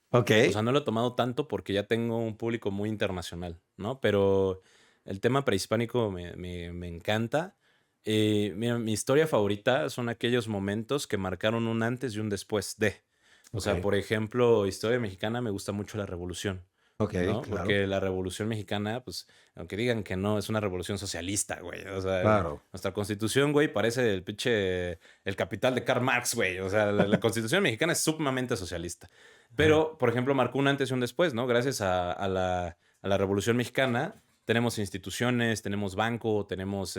Speaker 1: O sea,
Speaker 2: Okey.
Speaker 1: no lo he tomado tanto porque ya tengo un público muy internacional, ¿no? Pero el tema prehispánico me encanta. Mira, mi historia favorita son aquellos momentos que marcaron un antes y un después de. O sea,
Speaker 2: Okey.
Speaker 1: por ejemplo, historia mexicana me gusta mucho la revolución,
Speaker 2: Okey,
Speaker 1: ¿no?
Speaker 2: claro.
Speaker 1: Porque la revolución mexicana, pues, aunque digan que no, es una revolución socialista, güey. O sea,
Speaker 2: Claro.
Speaker 1: nuestra constitución, güey, parece el capital de Karl Marx, güey. O sea, la constitución mexicana es sumamente socialista.
Speaker 2: Ajá.
Speaker 1: Pero, por ejemplo, marcó un antes y un después, ¿no? Gracias a la Revolución Mexicana, tenemos instituciones, tenemos banco, tenemos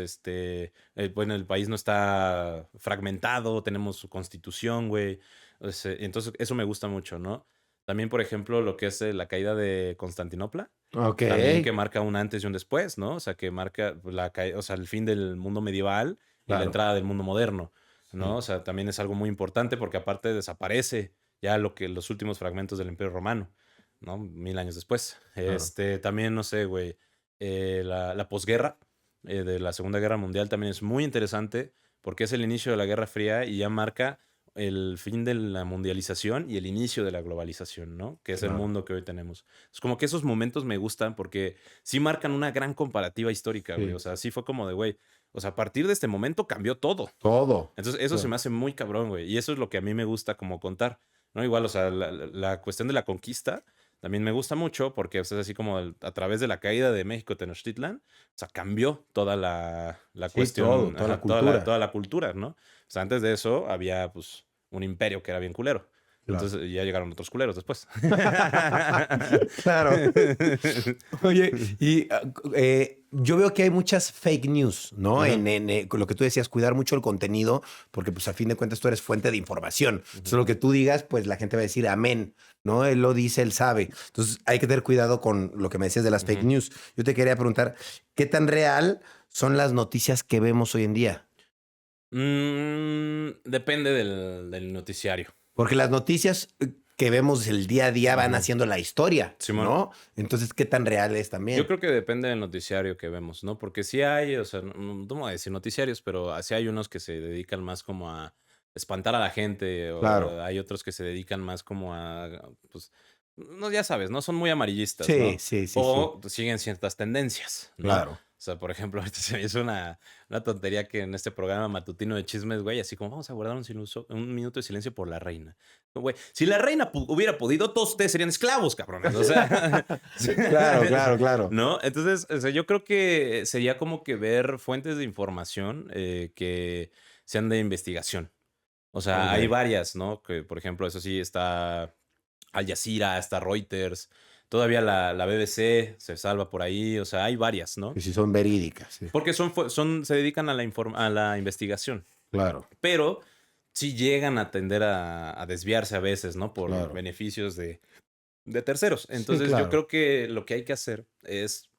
Speaker 1: bueno, el país no está fragmentado, tenemos su constitución, güey. Entonces, eso me gusta mucho, ¿no? También, por ejemplo, lo que es la caída de Constantinopla, también que
Speaker 2: Okey.
Speaker 1: marca un antes y un después, ¿no? O sea, que marca o sea, el fin del mundo medieval y la
Speaker 2: Claro.
Speaker 1: entrada del mundo moderno, ¿no?
Speaker 2: Sí.
Speaker 1: O sea, también es algo muy importante porque aparte desaparece ya los últimos fragmentos del Imperio Romano, ¿no? 1000 años después.
Speaker 2: Claro.
Speaker 1: También, no sé, güey, la posguerra de la Segunda Guerra Mundial también es muy interesante porque es el inicio de la Guerra Fría y ya marca el fin de la mundialización y el inicio de la globalización, ¿no? Que es el
Speaker 2: Claro.
Speaker 1: mundo que hoy tenemos. Es como que esos momentos me gustan porque sí marcan una gran comparativa histórica, güey. O
Speaker 2: Sí.
Speaker 1: sea, sí fue como de, güey, o sea, a partir de este momento cambió todo.
Speaker 2: Todo.
Speaker 1: Entonces, eso se
Speaker 2: Claro.
Speaker 1: me hace muy cabrón, güey. Y eso es lo que a mí me gusta como contar, ¿no? Igual, o sea, la cuestión de la conquista también me gusta mucho porque o sea, es así como a través de la caída de México Tenochtitlan, o sea, cambió toda la
Speaker 2: Sí, todo,
Speaker 1: cuestión,
Speaker 2: toda la
Speaker 1: ajá,
Speaker 2: cultura.
Speaker 1: toda la cultura, ¿no? O sea, antes de eso había, pues, un imperio que era bien culero.
Speaker 2: Claro.
Speaker 1: Entonces, ya llegaron otros culeros después.
Speaker 2: Claro. Oye, y yo veo que hay muchas fake news, ¿no?
Speaker 1: Ujú,
Speaker 2: Con lo que tú decías, cuidar mucho el contenido, porque pues a fin de cuentas tú eres fuente de información.
Speaker 1: ujú.
Speaker 2: Entonces lo que tú digas, pues la gente va a decir amén, ¿no? Él lo dice, él sabe. Entonces hay que tener cuidado con lo que me decías de las fake
Speaker 1: Ujú.
Speaker 2: news. Yo te quería preguntar, ¿qué tan real son las noticias que vemos hoy en día?
Speaker 1: Depende del noticiario.
Speaker 2: Porque las noticias que vemos el día a día van
Speaker 1: Ujú.
Speaker 2: haciendo la historia,
Speaker 1: Simón.
Speaker 2: ¿no? Entonces, ¿qué tan real es también?
Speaker 1: Yo creo que depende del noticiario que vemos, ¿no? Porque sí hay, o sea, no voy a decir noticiarios, pero sí hay unos que se dedican más como a espantar a la gente,
Speaker 2: Claro.
Speaker 1: o hay otros que se dedican más como a, pues, no, ya sabes, ¿no? Son muy amarillistas,
Speaker 2: Sí,
Speaker 1: ¿no?
Speaker 2: sí, sí, sí.
Speaker 1: O siguen ciertas tendencias, ¿no?
Speaker 2: Claro.
Speaker 1: O sea, por ejemplo, ahorita se me hizo una tontería que en este programa matutino de chismes, güey, así como vamos a guardar un minuto de silencio por la reina. Güey, si la reina hubiera podido, todos ustedes serían esclavos, cabrones. O sea,
Speaker 2: Claro, claro, claro.
Speaker 1: ¿no? Entonces, o sea, yo creo que sería como que ver fuentes de información que sean de investigación. O sea, hay
Speaker 2: Ok.
Speaker 1: varias, ¿no? Que, por ejemplo, eso sí, está Al Jazeera, está Reuters, todavía la BBC se salva por ahí, o sea, hay varias, ¿no?
Speaker 2: Que sí son verídicas, sí.
Speaker 1: Porque se dedican a a la investigación,
Speaker 2: Claro,
Speaker 1: pero sí llegan a tender a desviarse a veces, ¿no? Por
Speaker 2: claro.
Speaker 1: beneficios de terceros.
Speaker 2: Sí,
Speaker 1: Entonces, yo
Speaker 2: claro.
Speaker 1: creo que lo que hay que hacer es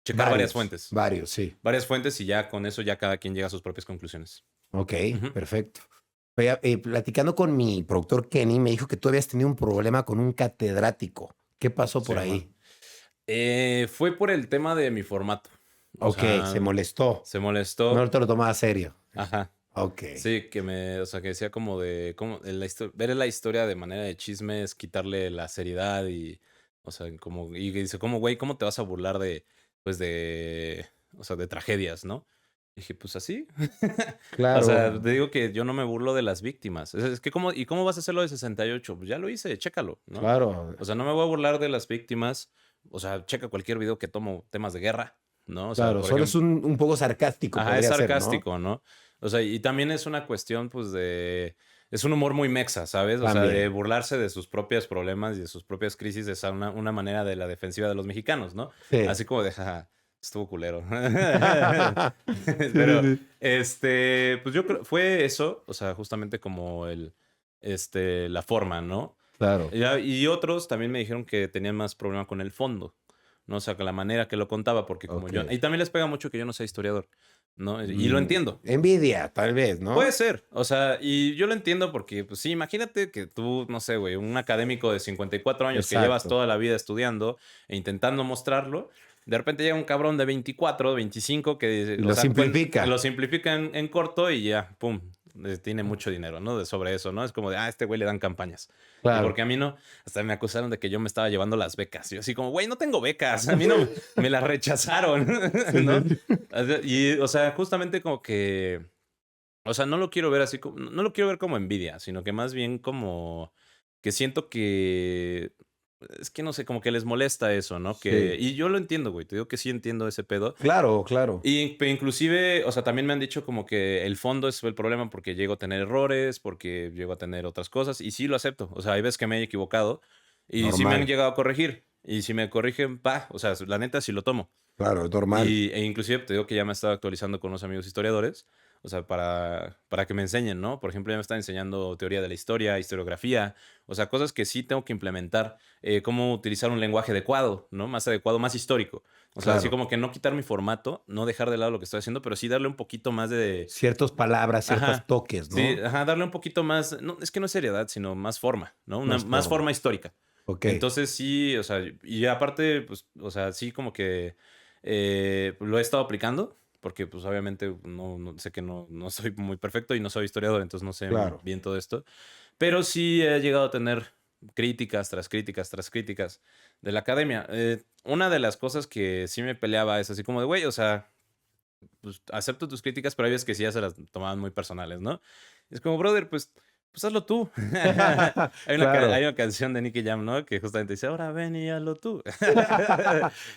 Speaker 1: checar varias fuentes.
Speaker 2: Varios, sí.
Speaker 1: Varias fuentes y ya con eso ya cada quien llega a sus propias conclusiones.
Speaker 2: Ok,
Speaker 1: Ujú.
Speaker 2: perfecto. Oye, platicando con mi productor Kenny, me dijo que tú habías tenido un problema con un catedrático. ¿Qué pasó
Speaker 1: Sí,
Speaker 2: por
Speaker 1: man.
Speaker 2: ahí?
Speaker 1: Fue por el tema de mi formato. O
Speaker 2: Ok,
Speaker 1: sea,
Speaker 2: se molestó.
Speaker 1: se
Speaker 2: No
Speaker 1: molestó.
Speaker 2: te lo tomaba serio.
Speaker 1: Ajá.
Speaker 2: Ok,
Speaker 1: Sí, o sea, que decía como de, ver la historia de manera de chisme es quitarle la seriedad y, o sea, como, y dice, como, güey, ¿cómo te vas a burlar pues o sea, de tragedias, ¿no? Dije, pues así. O sea,
Speaker 2: claro,
Speaker 1: te digo que yo no me burlo de las víctimas. Es que, ¿cómo vas a hacerlo de 68? Pues ya lo hice, chécalo, ¿no?
Speaker 2: claro,
Speaker 1: O sea, no me voy a burlar de las víctimas. O sea, checa cualquier video que tomo temas de guerra, ¿no? O sea,
Speaker 2: claro.
Speaker 1: por
Speaker 2: Solo es
Speaker 1: ejemplo,
Speaker 2: un poco sarcástico,
Speaker 1: ajá, es
Speaker 2: podría ser, ¿no?
Speaker 1: sarcástico, ¿no? O sea, y también es una cuestión, pues, es un humor muy mexa, ¿sabes? O sea, de
Speaker 2: También.
Speaker 1: burlarse de sus propios problemas y de sus propias crisis es una manera de la defensiva de los mexicanos, ¿no?
Speaker 2: Sí.
Speaker 1: Así como de, jaja, estuvo culero.
Speaker 2: Sí, sí,
Speaker 1: Pero,
Speaker 2: sí.
Speaker 1: pues yo creo, fue eso, o sea, justamente como la forma, ¿no?
Speaker 2: Claro.
Speaker 1: Y otros también me dijeron que tenían más problema con el fondo, ¿no? O sea, con la manera que lo contaba, porque como
Speaker 2: Ok.
Speaker 1: yo, y también les pega mucho que yo no sea historiador, ¿no? Y lo entiendo.
Speaker 2: Envidia, tal vez,
Speaker 1: Puede
Speaker 2: ¿no?
Speaker 1: ser, o sea, y yo lo entiendo porque, pues sí, imagínate que tú, no sé, güey, un académico de 54 años que llevas
Speaker 2: Exacto.
Speaker 1: toda la vida estudiando e intentando mostrarlo, de repente llega un cabrón de 24, 25 que,
Speaker 2: Y
Speaker 1: o
Speaker 2: lo
Speaker 1: sea, lo
Speaker 2: simplifica.
Speaker 1: simplifica en corto y ya, pum, tiene mucho dinero, ¿no? Sobre eso, ¿no? Es como de, este güey le dan campañas. Y
Speaker 2: Claro.
Speaker 1: porque a mí no, hasta me acusaron de que yo me estaba llevando las becas. Yo así como, güey, no tengo becas, a mí no, me las rechazaron,
Speaker 2: Sí,
Speaker 1: ¿no?
Speaker 2: sí, sí.
Speaker 1: Y, o sea, justamente como que o sea, no lo quiero ver así como, no lo quiero ver como envidia, sino que más bien como que siento que es que no sé, como que les molesta eso, ¿no?
Speaker 2: Sí.
Speaker 1: Y yo lo entiendo, güey. Te digo que sí entiendo ese pedo.
Speaker 2: Claro, claro.
Speaker 1: Y inclusive, o sea, también me han dicho como que el fondo es el problema porque llego a tener errores, porque llego a tener otras cosas, y sí lo acepto. O sea, hay veces que me he equivocado y sí me han
Speaker 2: Normal.
Speaker 1: llegado a corregir. Y si me corrigen, pa, o sea, la neta sí lo tomo.
Speaker 2: Claro, es normal.
Speaker 1: Inclusive te digo que ya me he estado actualizando con unos amigos historiadores, o sea, para que me enseñen, ¿no? Por ejemplo, ya me están enseñando teoría de la historia, historiografía, o sea, cosas que sí tengo que implementar, cómo utilizar un lenguaje adecuado, ¿no? Más adecuado, más histórico. O sea, así
Speaker 2: Claro.
Speaker 1: como que no quitar mi formato, no dejar de lado lo que estoy haciendo, pero sí darle un poquito más de...
Speaker 2: Ciertas palabras, ciertos
Speaker 1: Ajá,
Speaker 2: toques,
Speaker 1: sí,
Speaker 2: ¿no?
Speaker 1: ajá, darle un poquito más, no, es que no es seriedad, sino más forma, ¿no? Una
Speaker 2: Más
Speaker 1: más
Speaker 2: forma.
Speaker 1: forma histórica.
Speaker 2: Ok.
Speaker 1: Entonces sí, o sea, y aparte, pues, o sea, sí como que lo he estado aplicando, porque pues obviamente sé que no soy muy perfecto y no soy historiador, entonces no sé
Speaker 2: Claro.
Speaker 1: bien todo esto, pero sí he llegado a tener críticas tras críticas tras críticas de la academia. Una de las cosas que sí me peleaba es así como de, güey, o sea, pues acepto tus críticas, pero hay veces que sí ya se las tomaban muy personales, ¿no? Es como, brother, pues hazlo tú.
Speaker 2: Claro.
Speaker 1: Hay una canción de Nicky Jam, ¿no? Que justamente dice, ahora ven y hazlo tú.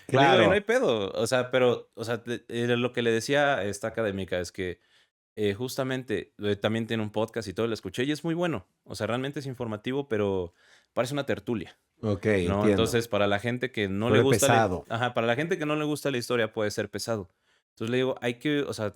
Speaker 1: Y le digo, y no hay
Speaker 2: Claro.
Speaker 1: pedo. O sea, pero, o sea, lo que le decía a esta académica es que justamente también tiene un podcast y todo, lo escuché y es muy bueno. O sea, realmente es informativo, pero parece una tertulia.
Speaker 2: Ok,
Speaker 1: ¿No?
Speaker 2: entiendo.
Speaker 1: Entonces, para la gente que no le
Speaker 2: Vuelve
Speaker 1: gusta
Speaker 2: pesado.
Speaker 1: ajá, para la gente que no le gusta la historia puede ser pesado. Entonces le digo, hay que, o sea,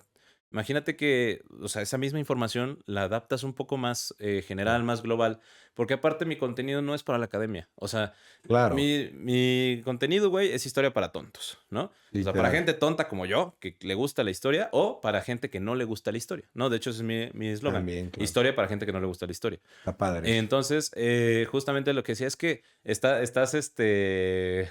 Speaker 1: Imagínate que, o sea, esa misma información la adaptas un poco más general, más global, porque aparte mi contenido no es para la academia. O sea,
Speaker 2: Claro,
Speaker 1: mi contenido, güey, es historia para tontos, ¿no? O sea, para
Speaker 2: literal.
Speaker 1: gente tonta como yo, que le gusta la historia, o para gente que no le gusta la historia, ¿no? De hecho, ese es mi eslogan.
Speaker 2: También, claro.
Speaker 1: Historia para gente que no le gusta la historia.
Speaker 2: Está padre eso.
Speaker 1: Entonces, justamente lo que decía es que estás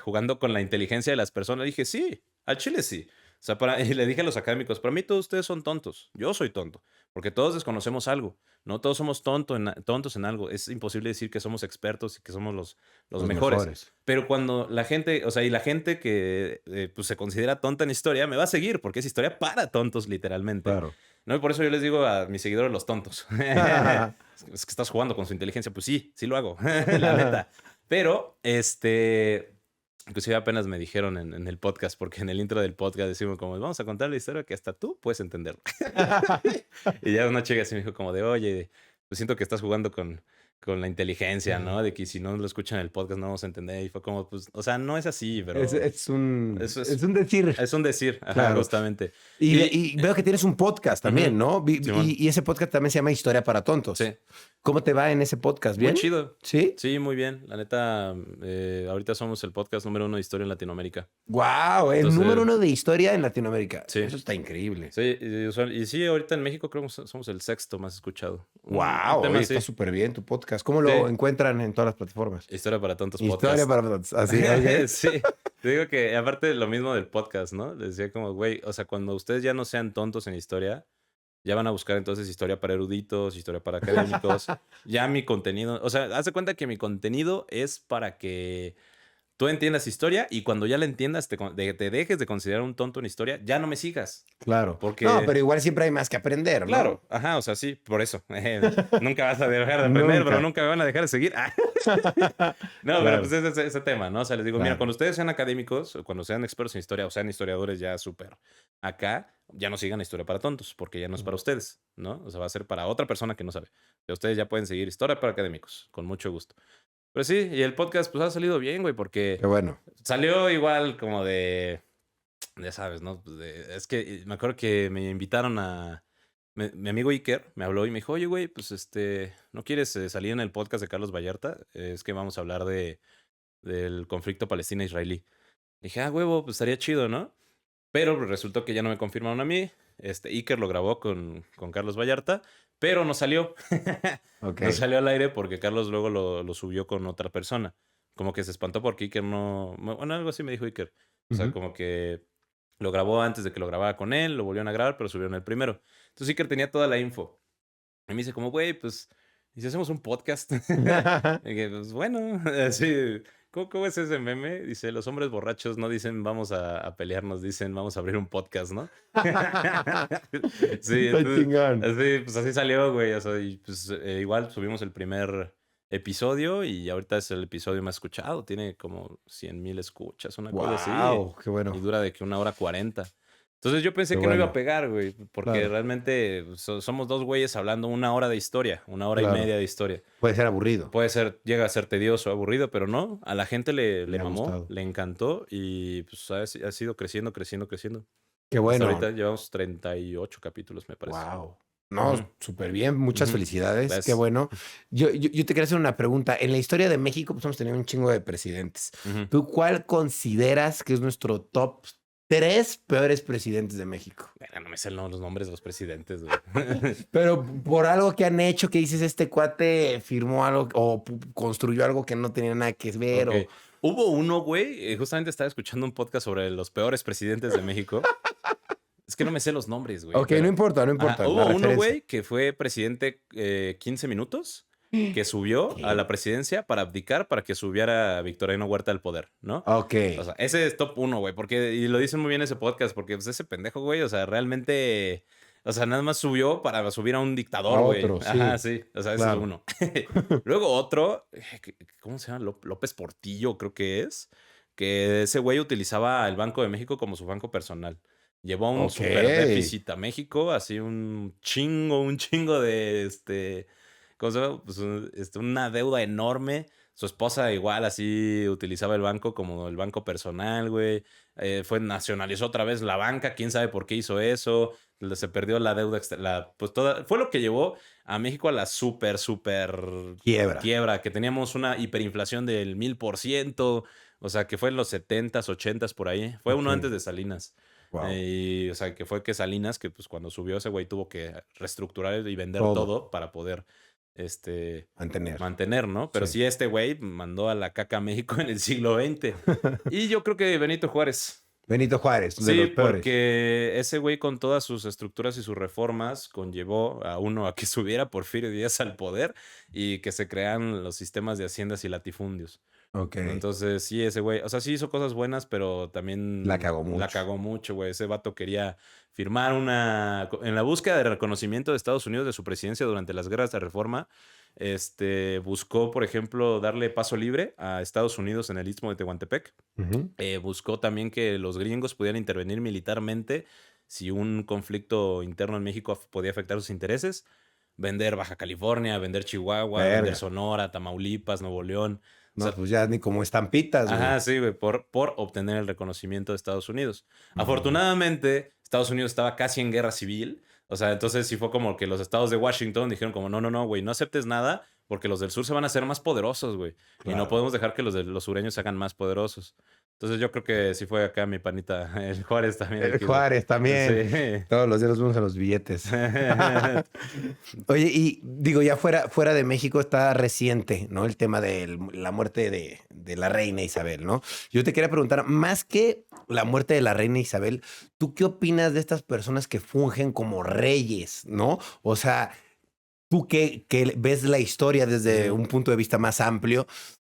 Speaker 1: jugando con la inteligencia de las personas. Dije, sí, al chile sí. O sea, y le dije a los académicos, para mí todos ustedes son tontos. Yo soy tonto, porque todos desconocemos algo. No todos somos tontos en algo. Es imposible decir que somos expertos y que somos los
Speaker 2: Los
Speaker 1: mejores.
Speaker 2: mejores.
Speaker 1: Pero cuando la gente, o sea, y la gente que pues se considera tonta en historia, me va a seguir, porque es historia para tontos, literalmente.
Speaker 2: Claro.
Speaker 1: No, y por eso yo les digo a mis seguidores los tontos. Es que estás jugando con su inteligencia. Pues sí, sí lo hago, la neta. Pero, inclusive apenas me dijeron en el podcast, porque en el intro del podcast decimos como, vamos a contar la historia que hasta tú puedes entender. Y ya una chica así me dijo como de, oye, pues siento que estás jugando con la inteligencia, ¿no? De que si no lo escuchan en el podcast no vamos a entender. Y fue como, pues, o sea, no es así, pero
Speaker 2: Es un,
Speaker 1: eso
Speaker 2: es un decir.
Speaker 1: es un decir, ajá,
Speaker 2: Claro.
Speaker 1: justamente.
Speaker 2: Y veo que tienes un podcast también,
Speaker 1: Ujú,
Speaker 2: ¿no?
Speaker 1: Simón.
Speaker 2: Y ese podcast también se llama Historia para Tontos.
Speaker 1: Sí.
Speaker 2: ¿Cómo te va en ese podcast?
Speaker 1: Muy
Speaker 2: ¿Bien?
Speaker 1: chido.
Speaker 2: ¿Sí?
Speaker 1: Sí, muy bien. La neta, ahorita somos el podcast número 1 de historia en Latinoamérica.
Speaker 2: ¡Wow! El
Speaker 1: Entonces,
Speaker 2: número 1 de historia en Latinoamérica.
Speaker 1: sí.
Speaker 2: Eso está increíble.
Speaker 1: Sí, y sí, ahorita en México creo que somos el sexto más escuchado.
Speaker 2: ¡Wow!
Speaker 1: Tema
Speaker 2: Está
Speaker 1: así.
Speaker 2: súper bien tu podcast. ¿Cómo
Speaker 1: Sí.
Speaker 2: lo encuentran en todas las plataformas?
Speaker 1: Historia para tontos
Speaker 2: Historia
Speaker 1: podcast.
Speaker 2: para tontos. Así, ¿ok?
Speaker 1: Sí. Te digo que aparte lo mismo del podcast, ¿no? Les decía como, güey, o sea, cuando ustedes ya no sean tontos en historia, ya van a buscar entonces historia para eruditos, historia para académicos. Ya mi contenido, o sea, haz de cuenta que mi contenido es para que tú entiendas historia y cuando ya la entiendas, te dejes de considerar un tonto en historia, ya no me sigas.
Speaker 2: Claro.
Speaker 1: Porque,
Speaker 2: No, pero igual siempre hay más que aprender, ¿no?
Speaker 1: claro, ajá, o sea, sí, por eso. Nunca vas a dejar de aprender,
Speaker 2: Nunca.
Speaker 1: pero nunca me van a dejar de seguir. No, pero
Speaker 2: Claro.
Speaker 1: pues es ese tema, ¿no? O sea, les digo, mira,
Speaker 2: Claro.
Speaker 1: cuando ustedes sean académicos, o cuando sean expertos en historia, o sean historiadores ya súper acá, ya no sigan historia para tontos, porque ya no es para ustedes, ¿no? O sea, va a ser para otra persona que no sabe. Pero ustedes ya pueden seguir historia para académicos, con mucho gusto. Pero sí, y el podcast pues ha salido bien, güey, porque
Speaker 2: Qué bueno.
Speaker 1: salió igual como de, ya sabes, ¿no? Pues es que me acuerdo que me invitaron a, mi amigo Iker me habló y me dijo, oye, güey, pues ¿no quieres salir en el podcast de Carlos Vallarta? Es que vamos a hablar del conflicto palestina-israelí. Dije, huevo, pues estaría chido, ¿no? Pero resultó que ya no me confirmaron a mí. Iker lo grabó con Carlos Vallarta, pero no salió.
Speaker 2: Ok.
Speaker 1: No salió al aire porque Carlos luego lo subió con otra persona. Como que se espantó porque Iker no... Bueno, algo así me dijo Iker. O sea,
Speaker 2: Ujú.
Speaker 1: como que lo grabó antes de que lo grabara con él, lo volvieron a grabar, pero subieron el primero. Entonces Iker tenía toda la info. Y me dice como, güey, pues, ¿y si hacemos un podcast? Y dije, pues bueno, así, ¿cómo es ese meme? Dice, los hombres borrachos no dicen vamos a pelearnos, dicen vamos a abrir un podcast, ¿no? Sí,
Speaker 2: Está
Speaker 1: entonces,
Speaker 2: chingón.
Speaker 1: así, pues así salió, güey. O sea, y pues igual subimos el primer episodio y ahorita es el episodio más escuchado. Tiene como 100,000 escuchas, una cosa así.
Speaker 2: Wow, qué
Speaker 1: Y
Speaker 2: bueno.
Speaker 1: dura de que 1 hora 40. Entonces yo pensé
Speaker 2: Qué
Speaker 1: que no iba a
Speaker 2: bueno.
Speaker 1: pegar, güey, porque
Speaker 2: Claro.
Speaker 1: realmente somos dos güeyes hablando 1 hora de historia, 1 hora y
Speaker 2: Claro.
Speaker 1: media de historia.
Speaker 2: Puede ser aburrido.
Speaker 1: Puede ser, llega a ser tedioso, aburrido, pero no, a la gente le
Speaker 2: Le ha
Speaker 1: mamó,
Speaker 2: gustado.
Speaker 1: le encantó y pues ha sido creciendo, creciendo, creciendo.
Speaker 2: Qué
Speaker 1: Hasta
Speaker 2: bueno.
Speaker 1: ahorita llevamos 38 capítulos, me parece.
Speaker 2: Wow. No,
Speaker 1: Ujú,
Speaker 2: súper bien. Muchas
Speaker 1: ujú.
Speaker 2: felicidades. Qué
Speaker 1: Gracias.
Speaker 2: bueno. Yo te quería hacer una pregunta. En la historia de México, pues hemos tenido un chingo de presidentes.
Speaker 1: Ujú.
Speaker 2: ¿Tú cuál consideras que es nuestro top 3 peores presidentes de México?
Speaker 1: Verga, no me sé los nombres de los presidentes, güey.
Speaker 2: Pero por algo que han hecho, que dices, este cuate firmó algo o construyó algo que no tenía nada que ver.
Speaker 1: Ok. Hubo uno, güey, justamente estaba escuchando un podcast sobre los peores presidentes de México. Es que no me sé los nombres, güey.
Speaker 2: Ok, no
Speaker 1: Pero,
Speaker 2: importa, no
Speaker 1: ajá,
Speaker 2: importa. La
Speaker 1: hubo uno,
Speaker 2: referencia.
Speaker 1: güey, que fue presidente 15 minutos, que subió a la presidencia para abdicar para que subiera Victoriano Huerta al poder, ¿no?
Speaker 2: Ok.
Speaker 1: O sea, ese es top 1, güey, porque, y lo dicen muy bien ese podcast, porque pues, ese pendejo, güey, o sea, realmente, o sea, nada más subió para subir a un dictador,
Speaker 2: A
Speaker 1: güey.
Speaker 2: otro, sí.
Speaker 1: Ajá, sí, o sea, ese
Speaker 2: Claro.
Speaker 1: es uno. Luego otro, ¿cómo se llama? López Portillo, creo que es, que ese güey utilizaba el Banco de México como su banco personal. Llevó un
Speaker 2: Ok.
Speaker 1: super déficit a México, así un chingo de, ¿cómo se llama? Pues, una deuda enorme. Su esposa igual así utilizaba el banco como el banco personal, güey. Nacionalizó otra vez la banca, quién sabe por qué hizo eso. Se perdió la deuda, pues toda, fue lo que llevó a México a la súper quiebra, que teníamos una hiperinflación del 1000%, o sea, que fue en los 70s, 80s por ahí. Fue uno antes de Salinas.
Speaker 2: Wow.
Speaker 1: Y, o sea, que fue que Salinas, que pues cuando subió ese güey tuvo que reestructurar y vender todo para poder mantener, ¿no? Pero sí, este güey mandó a la caca a México en el siglo XX. Y yo creo que Benito Juárez.
Speaker 2: Benito Juárez, de
Speaker 1: Sí,
Speaker 2: los peores.
Speaker 1: porque ese güey con todas sus estructuras y sus reformas conllevó a uno a que subiera Porfirio Díaz al poder y que se crean los sistemas de haciendas y latifundios.
Speaker 2: Ok.
Speaker 1: Entonces, sí, ese güey, o sea, sí hizo cosas buenas, pero también
Speaker 2: La cagó mucho.
Speaker 1: La cagó mucho, güey. Ese vato quería firmar en la búsqueda de reconocimiento de Estados Unidos de su presidencia durante las guerras de reforma, buscó, por ejemplo, darle paso libre a Estados Unidos en el Istmo de Tehuantepec. Buscó también que los gringos pudieran intervenir militarmente si un conflicto interno en México podía afectar sus intereses. Vender Baja California, vender Chihuahua, vender Sonora, Tamaulipas, Nuevo León.
Speaker 2: No, o sea, pues ya ni como estampitas, güey.
Speaker 1: Ajá, sí, güey, por obtener el reconocimiento de Estados Unidos. Afortunadamente, Estados Unidos estaba casi en guerra civil. O sea, entonces sí fue como que los estados de Washington dijeron como, no, güey, no aceptes nada porque los del sur se van a hacer más poderosos, güey. Claro. Y no podemos dejar que los sureños se hagan más poderosos. Entonces yo creo que sí fue acá mi panita, el Juárez también.
Speaker 2: El Juárez también. Sí. Todos los días los vemos en los billetes. Oye, y digo, ya fuera de México está reciente, ¿no? El tema de la muerte de la reina Isabel, ¿no? Yo te quería preguntar, más que la muerte de la reina Isabel, ¿tú qué opinas de estas personas que fungen como reyes, ¿no? O sea, tú que ves la historia desde un punto de vista más amplio,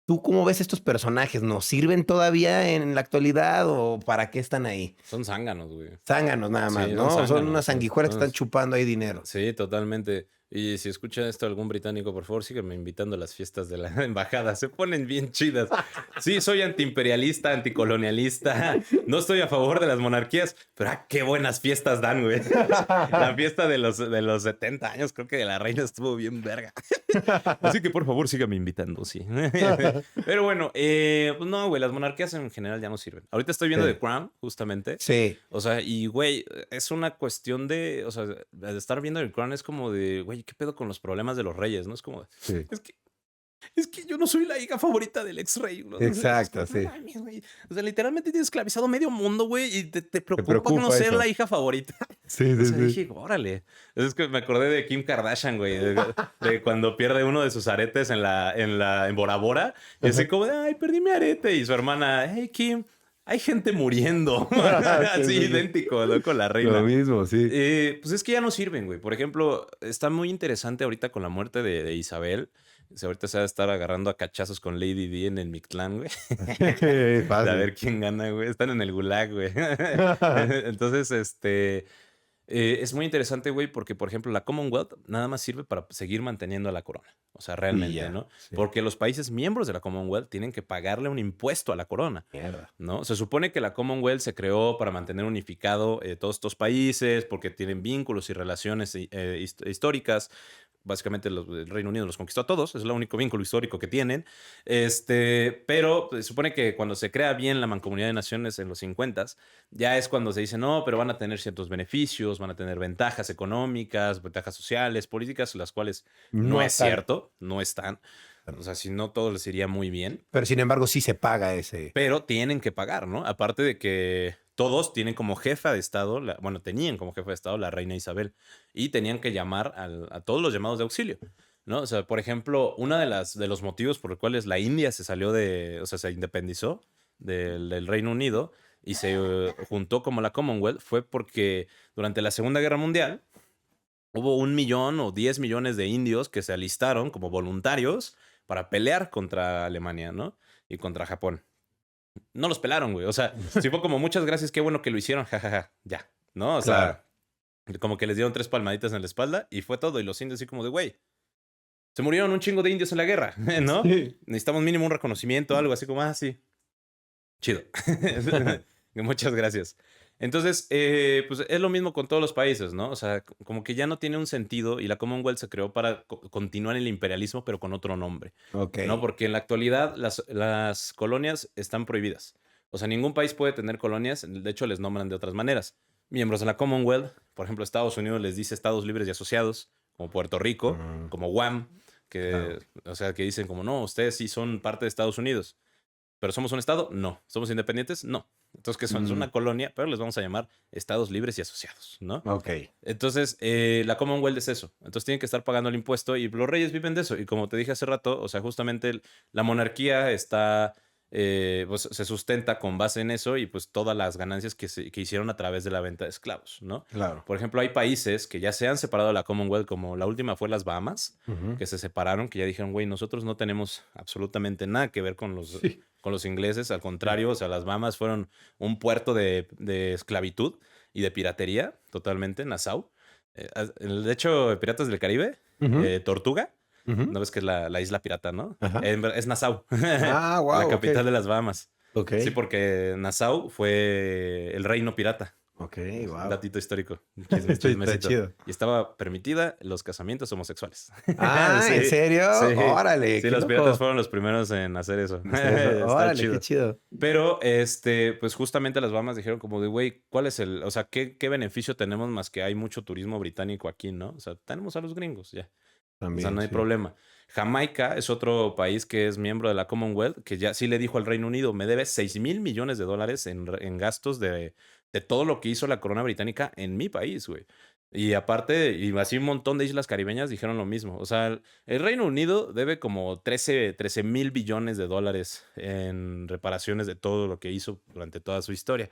Speaker 2: ¿tú cómo ves estos personajes? ¿Nos sirven todavía en la actualidad o para qué están ahí?
Speaker 1: Son zánganos, güey.
Speaker 2: Zánganos nada más, sí, ¿no? Son unas sanguijuelas que están chupando ahí dinero.
Speaker 1: Sí, totalmente. Y si escucha esto algún británico, por favor, sígueme invitando a las fiestas de la embajada. Se ponen bien chidas. Sí, soy antiimperialista, anticolonialista. No estoy a favor de las monarquías, pero qué buenas fiestas dan, güey. La fiesta de los 70 años, creo que de la reina estuvo bien verga. Así que por favor, sígueme invitando, sí. Pero bueno, pues no, güey, las monarquías en general ya no sirven. Ahorita estoy viendo The Crown, justamente.
Speaker 2: Sí.
Speaker 1: O sea, y güey, es una cuestión de, o sea, de estar viendo The Crown es como de, güey, ¿qué pedo con los problemas de los reyes? ¿No? Es como,
Speaker 2: sí.
Speaker 1: Es que yo no soy la hija favorita del ex rey. ¿No?
Speaker 2: Exacto, sí.
Speaker 1: O sea, literalmente tienes esclavizado medio mundo, güey, y te preocupa no ser la hija favorita.
Speaker 2: Sí,
Speaker 1: o sea, dije, órale. Es que me acordé de Kim Kardashian, güey, de cuando pierde uno de sus aretes en Bora Bora. Y así como de, ay, perdí mi arete. Y su hermana, hey, Kim, hay gente muriendo. Así, idéntico, ¿no? Con la reina.
Speaker 2: Lo mismo, sí.
Speaker 1: Pues es que ya no sirven, güey. Por ejemplo, está muy interesante ahorita con la muerte de Isabel. Ahorita se va a estar agarrando a cachazos con Lady Di en el Mictlán, güey. A ver quién gana, güey. Están en el gulag, güey. Entonces, es muy interesante, güey, porque, por ejemplo, la Commonwealth nada más sirve para seguir manteniendo a la corona. O sea, realmente, ¿no? Sí. Porque los países miembros de la Commonwealth tienen que pagarle un impuesto a la corona.
Speaker 2: Mierda.
Speaker 1: ¿No? Se supone que la Commonwealth se creó para mantener unificado todos estos países, porque tienen vínculos y relaciones históricas. Básicamente el Reino Unido los conquistó a todos, es el único vínculo histórico que tienen. Pero se supone que cuando se crea bien la Mancomunidad de Naciones en los 50s, ya es cuando se dice, no, pero van a tener ciertos beneficios, van a tener ventajas económicas, ventajas sociales, políticas, las cuales no es cierto, no están. O sea, si no, todo les iría muy bien.
Speaker 2: Pero sin embargo, sí se paga ese.
Speaker 1: Pero tienen que pagar, ¿no? Aparte de que todos tienen como jefa de Estado, tenían como jefa de Estado la reina Isabel y tenían que llamar a todos los llamados de auxilio, ¿no? O sea, por ejemplo, uno de los motivos por los cuales la India se salió se independizó del Reino Unido y se juntó como la Commonwealth fue porque durante la Segunda Guerra Mundial hubo 1 millón o 10 millones de indios que se alistaron como voluntarios para pelear contra Alemania, ¿no? Y contra Japón. No los pelaron, güey. O sea, sí fue como muchas gracias, qué bueno que lo hicieron, jajaja, ya, ¿no? O sea, como que les dieron 3 palmaditas en la espalda y fue todo. Y los indios así como de, güey, se murieron un chingo de indios en la guerra, ¿no? Sí. Necesitamos mínimo un reconocimiento, algo así como, sí. Chido. Muchas gracias. Entonces, pues es lo mismo con todos los países, ¿no? O sea, como que ya no tiene un sentido y la Commonwealth se creó para continuar el imperialismo, pero con otro nombre.
Speaker 2: Okay.
Speaker 1: ¿No? Porque en la actualidad las colonias están prohibidas. O sea, ningún país puede tener colonias, de hecho les nombran de otras maneras. miembros de la Commonwealth. Por ejemplo, Estados Unidos les dice Estados Libres y Asociados, como Puerto Rico, como Guam, que, o sea, que dicen como, no, ustedes sí son parte de Estados Unidos. ¿Pero somos un estado? No. ¿Somos independientes? No. Entonces, ¿qué son? Es una colonia, pero les vamos a llamar Estados Libres y Asociados, ¿no?
Speaker 2: Ok.
Speaker 1: Entonces, la Commonwealth es eso. Entonces, tienen que estar pagando el impuesto y los reyes viven de eso. Y como te dije hace rato, o sea, justamente la monarquía está, pues, se sustenta con base en eso y pues todas las ganancias que hicieron a través de la venta de esclavos, ¿no?
Speaker 2: Claro.
Speaker 1: Por ejemplo, hay países que ya se han separado de la Commonwealth, como la última fue las Bahamas,
Speaker 2: Ujú.
Speaker 1: que se separaron, que ya dijeron, güey, nosotros no tenemos absolutamente nada que ver con los ingleses. Al contrario, o sea, las Bahamas fueron un puerto de esclavitud y de piratería, totalmente, Nassau. De hecho, Piratas del Caribe,
Speaker 2: Ujú.
Speaker 1: Tortuga,
Speaker 2: Ujú.
Speaker 1: ¿no ves que es la isla pirata, no?
Speaker 2: Ajá.
Speaker 1: Es Nassau,
Speaker 2: Ah,
Speaker 1: la
Speaker 2: wow, ok.
Speaker 1: capital de las Bahamas.
Speaker 2: Ok.
Speaker 1: Sí, porque Nassau fue el reino pirata.
Speaker 2: Ok,
Speaker 1: Un
Speaker 2: wow.
Speaker 1: datito histórico,
Speaker 2: Está
Speaker 1: chismecito.
Speaker 2: chido.
Speaker 1: Y estaba permitida los casamientos homosexuales.
Speaker 2: Ah, ¿en
Speaker 1: Sí,
Speaker 2: serio?
Speaker 1: sí.
Speaker 2: Órale,
Speaker 1: Sí,
Speaker 2: qué
Speaker 1: los piratas
Speaker 2: loco.
Speaker 1: fueron los primeros en hacer eso. Está
Speaker 2: Órale, qué
Speaker 1: chido.
Speaker 2: chido.
Speaker 1: Pero, pues justamente las Bahamas dijeron como de, güey, ¿cuál es o sea, qué beneficio tenemos más que hay mucho turismo británico aquí, ¿no? O sea, tenemos a los gringos, ya. O sea,
Speaker 2: También,
Speaker 1: no hay
Speaker 2: sí.
Speaker 1: problema. Jamaica es otro país que es miembro de la Commonwealth, que ya sí le dijo al Reino Unido, me debes $6,000 millones en gastos de todo lo que hizo la corona británica en mi país, güey. Y aparte, y así un montón de islas caribeñas dijeron lo mismo. O sea, el Reino Unido debe como 13,000 billones de dólares en reparaciones de todo lo que hizo durante toda su historia.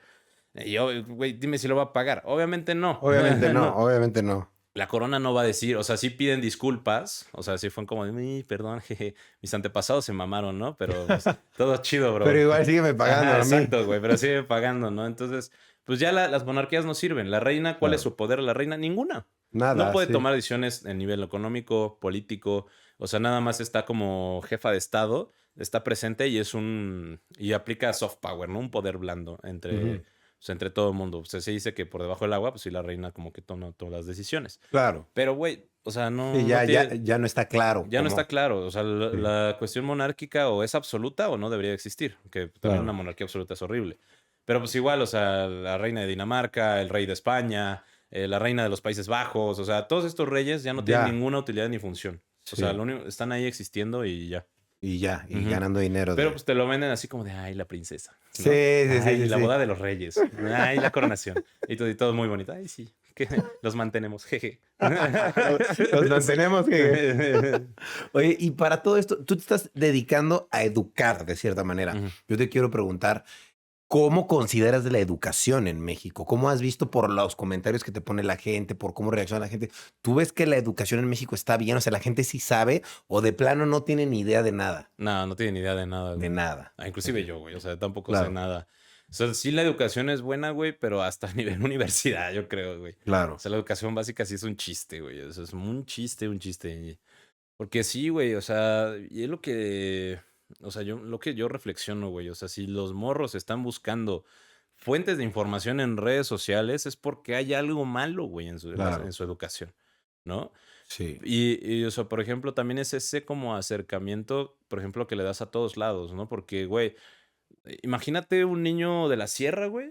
Speaker 1: Y yo, güey, dime si lo va a pagar. Obviamente no.
Speaker 2: Obviamente no,
Speaker 1: No.
Speaker 2: obviamente no.
Speaker 1: La corona no va a decir, o sea, sí piden disculpas, o sea, sí fue como, perdón, jeje, mis antepasados se mamaron, ¿no? Pero pues, todo chido, bro.
Speaker 2: Pero igual sígueme pagando
Speaker 1: Ajá,
Speaker 2: a mí.
Speaker 1: exacto, güey, pero sigue pagando, ¿no? Entonces, pues ya las monarquías no sirven. La reina, ¿cuál es
Speaker 2: Claro.
Speaker 1: su poder? La reina, ninguna. No
Speaker 2: Nada,
Speaker 1: puede
Speaker 2: sí.
Speaker 1: tomar decisiones en nivel económico, político, o sea, nada más está como jefa de Estado, está presente y y aplica soft power, ¿no? Un poder blando
Speaker 2: Ujú.
Speaker 1: entre todo el mundo. O sea, se dice que por debajo del agua, pues sí, la reina como que toma todas las decisiones.
Speaker 2: Claro.
Speaker 1: Pero, güey, o sea,
Speaker 2: Sí,
Speaker 1: no tiene,
Speaker 2: ya no está claro
Speaker 1: ya no está
Speaker 2: cómo.
Speaker 1: claro. O sea, la,
Speaker 2: Sí,
Speaker 1: la cuestión monárquica o es absoluta o no debería existir. Que también una
Speaker 2: claro.
Speaker 1: monarquía absoluta es horrible. Pero pues igual, o sea, la reina de Dinamarca, el rey de España, la reina de los Países Bajos, o sea, todos estos reyes ya no tienen
Speaker 2: Ya,
Speaker 1: ninguna utilidad ni función. O sea,
Speaker 2: sí.
Speaker 1: están ahí existiendo y ya.
Speaker 2: Y ya, y
Speaker 1: Ujú.
Speaker 2: ganando dinero
Speaker 1: Pero
Speaker 2: de.
Speaker 1: pues te lo venden así como de, ay, la princesa,
Speaker 2: Sí,
Speaker 1: ¿no?
Speaker 2: sí, sí,
Speaker 1: Ay,
Speaker 2: sí,
Speaker 1: la
Speaker 2: sí.
Speaker 1: boda de los reyes. Ay, la coronación. Y todo muy bonito. Ay, sí, que los mantenemos, jeje.
Speaker 2: Los mantenemos que. Oye, y para todo esto, tú te estás dedicando a educar de cierta manera.
Speaker 1: Ujú.
Speaker 2: Yo te quiero preguntar, ¿cómo consideras de la educación en México? ¿Cómo has visto por los comentarios que te pone la gente, por cómo reacciona la gente? ¿Tú ves que la educación en México está bien? O sea, la gente sí sabe o de plano no tiene ni idea de nada.
Speaker 1: No, no tienen idea de nada,
Speaker 2: De
Speaker 1: güey.
Speaker 2: nada.
Speaker 1: Inclusive yo, güey. O sea, tampoco sé
Speaker 2: Claro,
Speaker 1: nada. O sea, sí la educación es buena, güey, pero hasta a nivel universidad, yo creo, güey. O
Speaker 2: claro.
Speaker 1: sea, la educación básica sí es un chiste, güey. O sea, es un chiste, un chiste. Porque sí, güey, o sea, y es o sea, lo que yo reflexiono, güey. O sea, si los morros están buscando fuentes de información en redes sociales, es porque hay algo malo, güey, en
Speaker 2: Claro,
Speaker 1: su educación, ¿no?
Speaker 2: sí.
Speaker 1: O sea, por ejemplo, también es ese como acercamiento, por ejemplo, que le das a todos lados, ¿no? Porque, güey, imagínate un niño de la sierra, güey,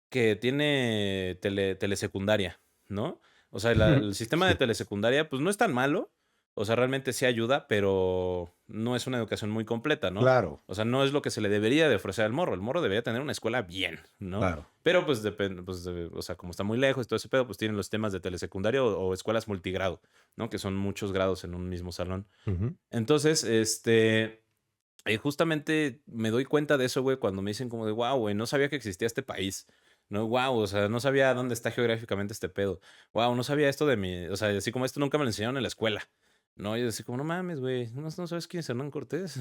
Speaker 1: que tiene telesecundaria, ¿no? O sea, el sistema de
Speaker 2: Sí,
Speaker 1: telesecundaria, pues no es tan malo. O sea, realmente sí ayuda, pero no es una educación muy completa, ¿no?
Speaker 2: claro,
Speaker 1: O sea, no es lo que se le debería de ofrecer al morro. El morro debería tener una escuela bien, ¿no?
Speaker 2: claro.
Speaker 1: Pero pues depende, pues, o sea, como está muy lejos y todo ese pedo, pues tienen los temas de telesecundaria o escuelas multigrado, ¿no? Que son muchos grados en un mismo salón.
Speaker 2: Ujú.
Speaker 1: Entonces, justamente me doy cuenta de eso, güey, cuando me dicen como de, wow, güey, no sabía que existía este país. No, wow, o sea, no sabía dónde está geográficamente este pedo. Wow, no sabía esto de mi, o sea, así como esto nunca me lo enseñaron en la escuela. No, yo decía como, no mames, güey, no sabes quién es Hernán Cortés.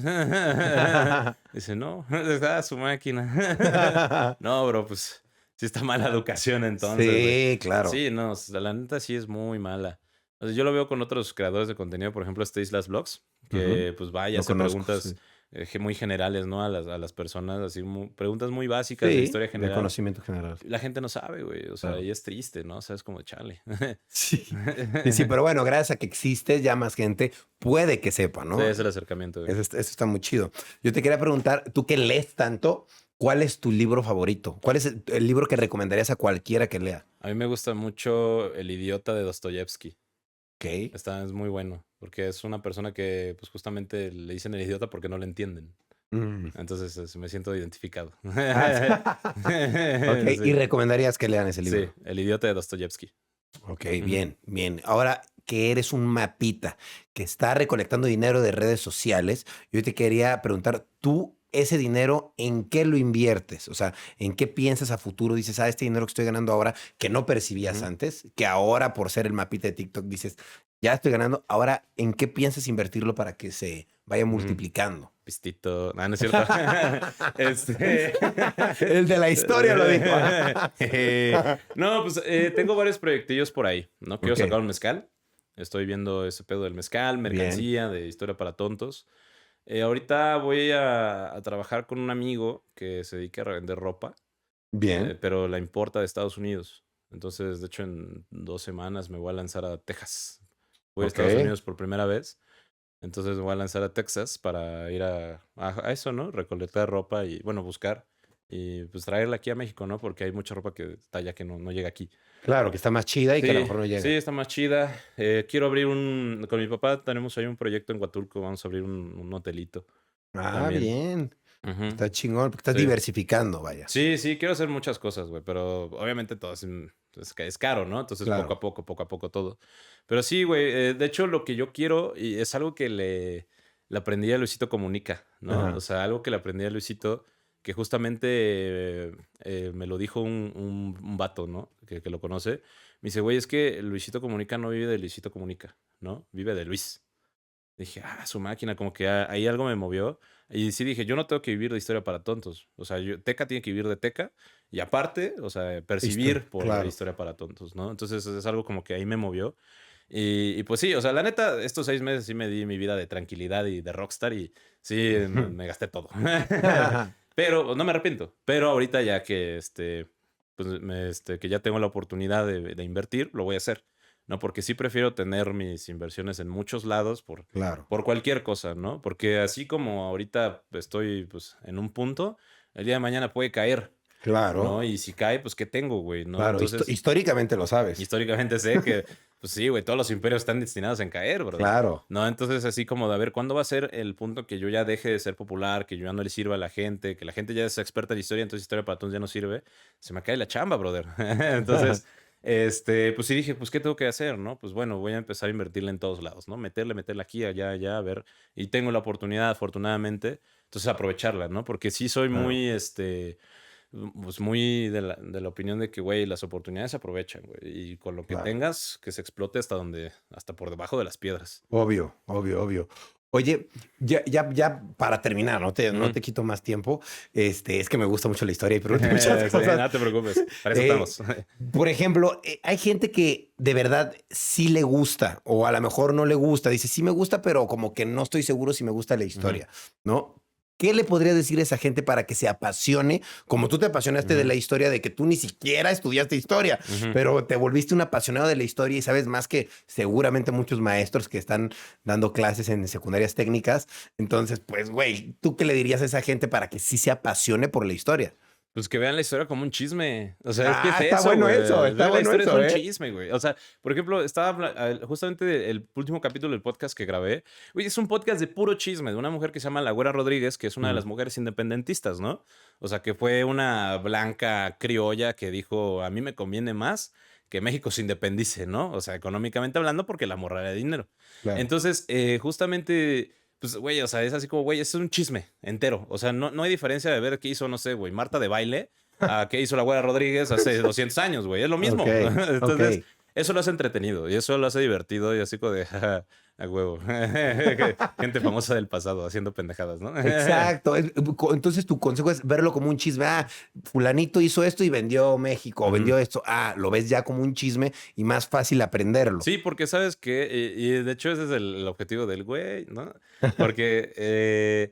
Speaker 1: Dice, no, está su máquina. No, bro, pues sí está mala educación entonces, güey.
Speaker 2: Sí, claro.
Speaker 1: Sí, no, o sea, la neta sí es muy mala. O sea, yo lo veo con otros creadores de contenido, por ejemplo, Islas Vlogs,
Speaker 2: Ujú.
Speaker 1: que pues vaya,
Speaker 2: Lo
Speaker 1: hace
Speaker 2: conozco,
Speaker 1: preguntas
Speaker 2: sí.
Speaker 1: muy generales, ¿no? A las personas, así, preguntas muy básicas de
Speaker 2: Sí,
Speaker 1: historia
Speaker 2: de
Speaker 1: general.
Speaker 2: conocimiento general.
Speaker 1: La gente no sabe, güey, o sea,
Speaker 2: Claro.
Speaker 1: y es triste, ¿no? O sea, es como, chale.
Speaker 2: Sí. Sí, sí, pero bueno, gracias a que existes, ya más gente puede que sepa,
Speaker 1: Sí,
Speaker 2: ¿no?
Speaker 1: es el acercamiento, güey.
Speaker 2: Eso está muy chido. Yo te quería preguntar, tú que lees tanto, ¿Cuál es tu libro favorito? ¿Cuál es el libro que recomendarías a cualquiera que lea?
Speaker 1: A mí me gusta mucho El idiota de Dostoyevsky.
Speaker 2: Ok.
Speaker 1: Es muy bueno, porque es una persona que pues justamente le dicen el idiota porque no le entienden.
Speaker 2: Mm.
Speaker 1: Entonces me siento identificado.
Speaker 2: Ah, sí. Ok, y
Speaker 1: Sí,
Speaker 2: recomendarías que lean ese
Speaker 1: sí,
Speaker 2: libro.
Speaker 1: El idiota de Dostoyevsky.
Speaker 2: Ok,
Speaker 1: Ujú.
Speaker 2: bien, bien. Ahora que eres un mapita que está recolectando dinero de redes sociales, yo te quería preguntar, ¿tú ese dinero en qué lo inviertes? O sea, ¿en qué piensas a futuro? Dices, ah, este dinero que estoy ganando ahora, que no percibías
Speaker 1: Ujú.
Speaker 2: antes, que ahora por ser el mapita de TikTok dices, ya estoy ganando, ahora, ¿en qué piensas invertirlo para que se vaya
Speaker 1: Ujú.
Speaker 2: multiplicando?
Speaker 1: Pistito. No, no es cierto. Este.
Speaker 2: El de la historia lo dijo.
Speaker 1: No, pues tengo varios proyectillos por ahí, ¿no? Quiero
Speaker 2: Ok,
Speaker 1: sacar un mezcal. Estoy viendo ese pedo del mezcal,
Speaker 2: bien,
Speaker 1: mercancía, de historia para tontos. Ahorita voy a trabajar con un amigo que se dedica a revender ropa,
Speaker 2: bien,
Speaker 1: pero la importa de Estados Unidos. Entonces, de hecho, en 2 semanas me voy a lanzar a Texas. Voy a
Speaker 2: ok,
Speaker 1: Estados Unidos por primera vez. Entonces me voy a lanzar a Texas para ir a eso, ¿no? Recolectar ropa y, bueno, buscar y pues traerla aquí a México, ¿no? Porque hay mucha ropa que talla que no llega aquí.
Speaker 2: claro, que está más chida y que a lo
Speaker 1: Sí,
Speaker 2: mejor no
Speaker 1: sí,
Speaker 2: llega.
Speaker 1: está más chida. Quiero abrir con mi papá tenemos ahí un proyecto en Huatulco, vamos a abrir un hotelito
Speaker 2: Ah,
Speaker 1: también.
Speaker 2: bien.
Speaker 1: Ujú.
Speaker 2: Está chingón, porque estás
Speaker 1: Sí.
Speaker 2: diversificando, vaya.
Speaker 1: Sí, sí, quiero hacer muchas cosas, güey, pero obviamente todo es caro, ¿no? Entonces
Speaker 2: Claro.
Speaker 1: poco a poco todo. Pero sí, güey, de hecho lo que yo quiero, y es algo que le aprendí a Luisito Comunica, ¿no? O
Speaker 2: Ajá.
Speaker 1: sea, algo que le aprendí a Luisito, que justamente me lo dijo un vato, ¿no? Que lo conoce. Me dice, güey, es que Luisito Comunica no vive de Luisito Comunica, ¿no? Vive de Luis. Dije, su máquina, como que ahí algo me movió. Y sí dije, yo no tengo que vivir de historia para tontos. O sea, Teca tiene que vivir de Teca. Y aparte, o sea,
Speaker 2: Historia,
Speaker 1: percibir por
Speaker 2: claro.
Speaker 1: historia para tontos, ¿no? Entonces es algo como que ahí me movió. Y pues sí, o sea, la neta, estos 6 meses sí me di mi vida de tranquilidad y de rockstar. Y sí,
Speaker 2: Ujú.
Speaker 1: me gasté todo. Pero no me arrepiento. Pero ahorita ya que, pues, que ya tengo la oportunidad de invertir, lo voy a hacer. ¿No? Porque sí prefiero tener mis inversiones en muchos lados
Speaker 2: Claro,
Speaker 1: por cualquier cosa, ¿no? Porque así como ahorita estoy pues en un punto, el día de mañana puede caer, ¿no?
Speaker 2: claro,
Speaker 1: Y si cae, pues ¿qué tengo, güey? ¿No?
Speaker 2: claro.
Speaker 1: Entonces,
Speaker 2: Históricamente lo sabes.
Speaker 1: históricamente sé que, pues sí, güey, todos los imperios están destinados en caer, brother.
Speaker 2: Claro.
Speaker 1: ¿No? Entonces, así como de a ver, ¿cuándo va a ser el punto que yo ya deje de ser popular, que yo ya no le sirva a la gente, que la gente ya es experta en historia, entonces historia para todos ya no sirve? Se me cae la chamba, brother. Entonces, pues sí dije, pues, ¿qué tengo que hacer, no? Pues bueno, voy a empezar a invertirle en todos lados, ¿no? Meterle aquí, allá, allá, a ver. Y tengo la oportunidad, afortunadamente, entonces aprovecharla, ¿no? Porque sí soy
Speaker 2: Claro.
Speaker 1: muy, pues muy de la opinión de que, güey, las oportunidades se aprovechan, güey. Y con lo que
Speaker 2: Claro.
Speaker 1: tengas, que se explote hasta por debajo de las piedras.
Speaker 2: Obvio, obvio, obvio. Oye, ya para terminar, no
Speaker 1: Ujú.
Speaker 2: te quito más tiempo. Es que me gusta mucho la historia y pregunto muchas
Speaker 1: Sí,
Speaker 2: cosas.
Speaker 1: no te preocupes, para eso
Speaker 2: Eh,
Speaker 1: estamos.
Speaker 2: por ejemplo, hay gente que de verdad sí le gusta, o a lo mejor no le gusta. Dice, sí me gusta, pero como que no estoy seguro si me gusta la
Speaker 1: Ujú,
Speaker 2: historia, ¿no? ¿Qué le podrías decir a esa gente para que se apasione, como tú te apasionaste de
Speaker 1: ujú,
Speaker 2: la historia, de que tú ni siquiera estudiaste historia,
Speaker 1: ujú.
Speaker 2: pero te volviste un apasionado de la historia y sabes más que seguramente muchos maestros que están dando clases en secundarias técnicas? Entonces, pues, güey, ¿tú qué le dirías a esa gente para que sí se apasione por la historia?
Speaker 1: Pues que vean la historia como un chisme. O sea, es que
Speaker 2: Ah,
Speaker 1: es eso,
Speaker 2: está
Speaker 1: güey. La
Speaker 2: bueno
Speaker 1: historia es
Speaker 2: eso,
Speaker 1: un
Speaker 2: ¿eh?
Speaker 1: chisme, güey. O sea, por ejemplo, justamente el último capítulo del podcast que grabé. Güey, es un podcast de puro chisme, de una mujer que se llama La Güera Rodríguez, que es una de las
Speaker 2: Ujú.
Speaker 1: mujeres independentistas, ¿no? O sea, que fue una blanca criolla que dijo, a mí me conviene más que México se independice, ¿no? O sea, económicamente hablando, porque la morra era de dinero.
Speaker 2: Claro.
Speaker 1: Entonces, justamente pues, güey, o sea, es así como, güey, es un chisme entero. O sea, no hay diferencia de ver qué hizo, no sé, güey, Marta de baile a qué hizo la güera Rodríguez hace 200 años, güey. Es lo
Speaker 2: Ok,
Speaker 1: mismo.
Speaker 2: ok.
Speaker 1: Entonces, eso lo hace entretenido y eso lo hace divertido y así como de, "Ja, a huevo. Gente famosa del pasado haciendo pendejadas, ¿no?
Speaker 2: Exacto. Entonces tu consejo es verlo como un chisme. Ah, fulanito hizo esto y vendió México, o
Speaker 1: Ujú.
Speaker 2: vendió esto. Ah, lo ves ya como un chisme y más fácil aprenderlo.
Speaker 1: Sí, porque sabes que, y de hecho ese es el objetivo del güey, ¿no? Porque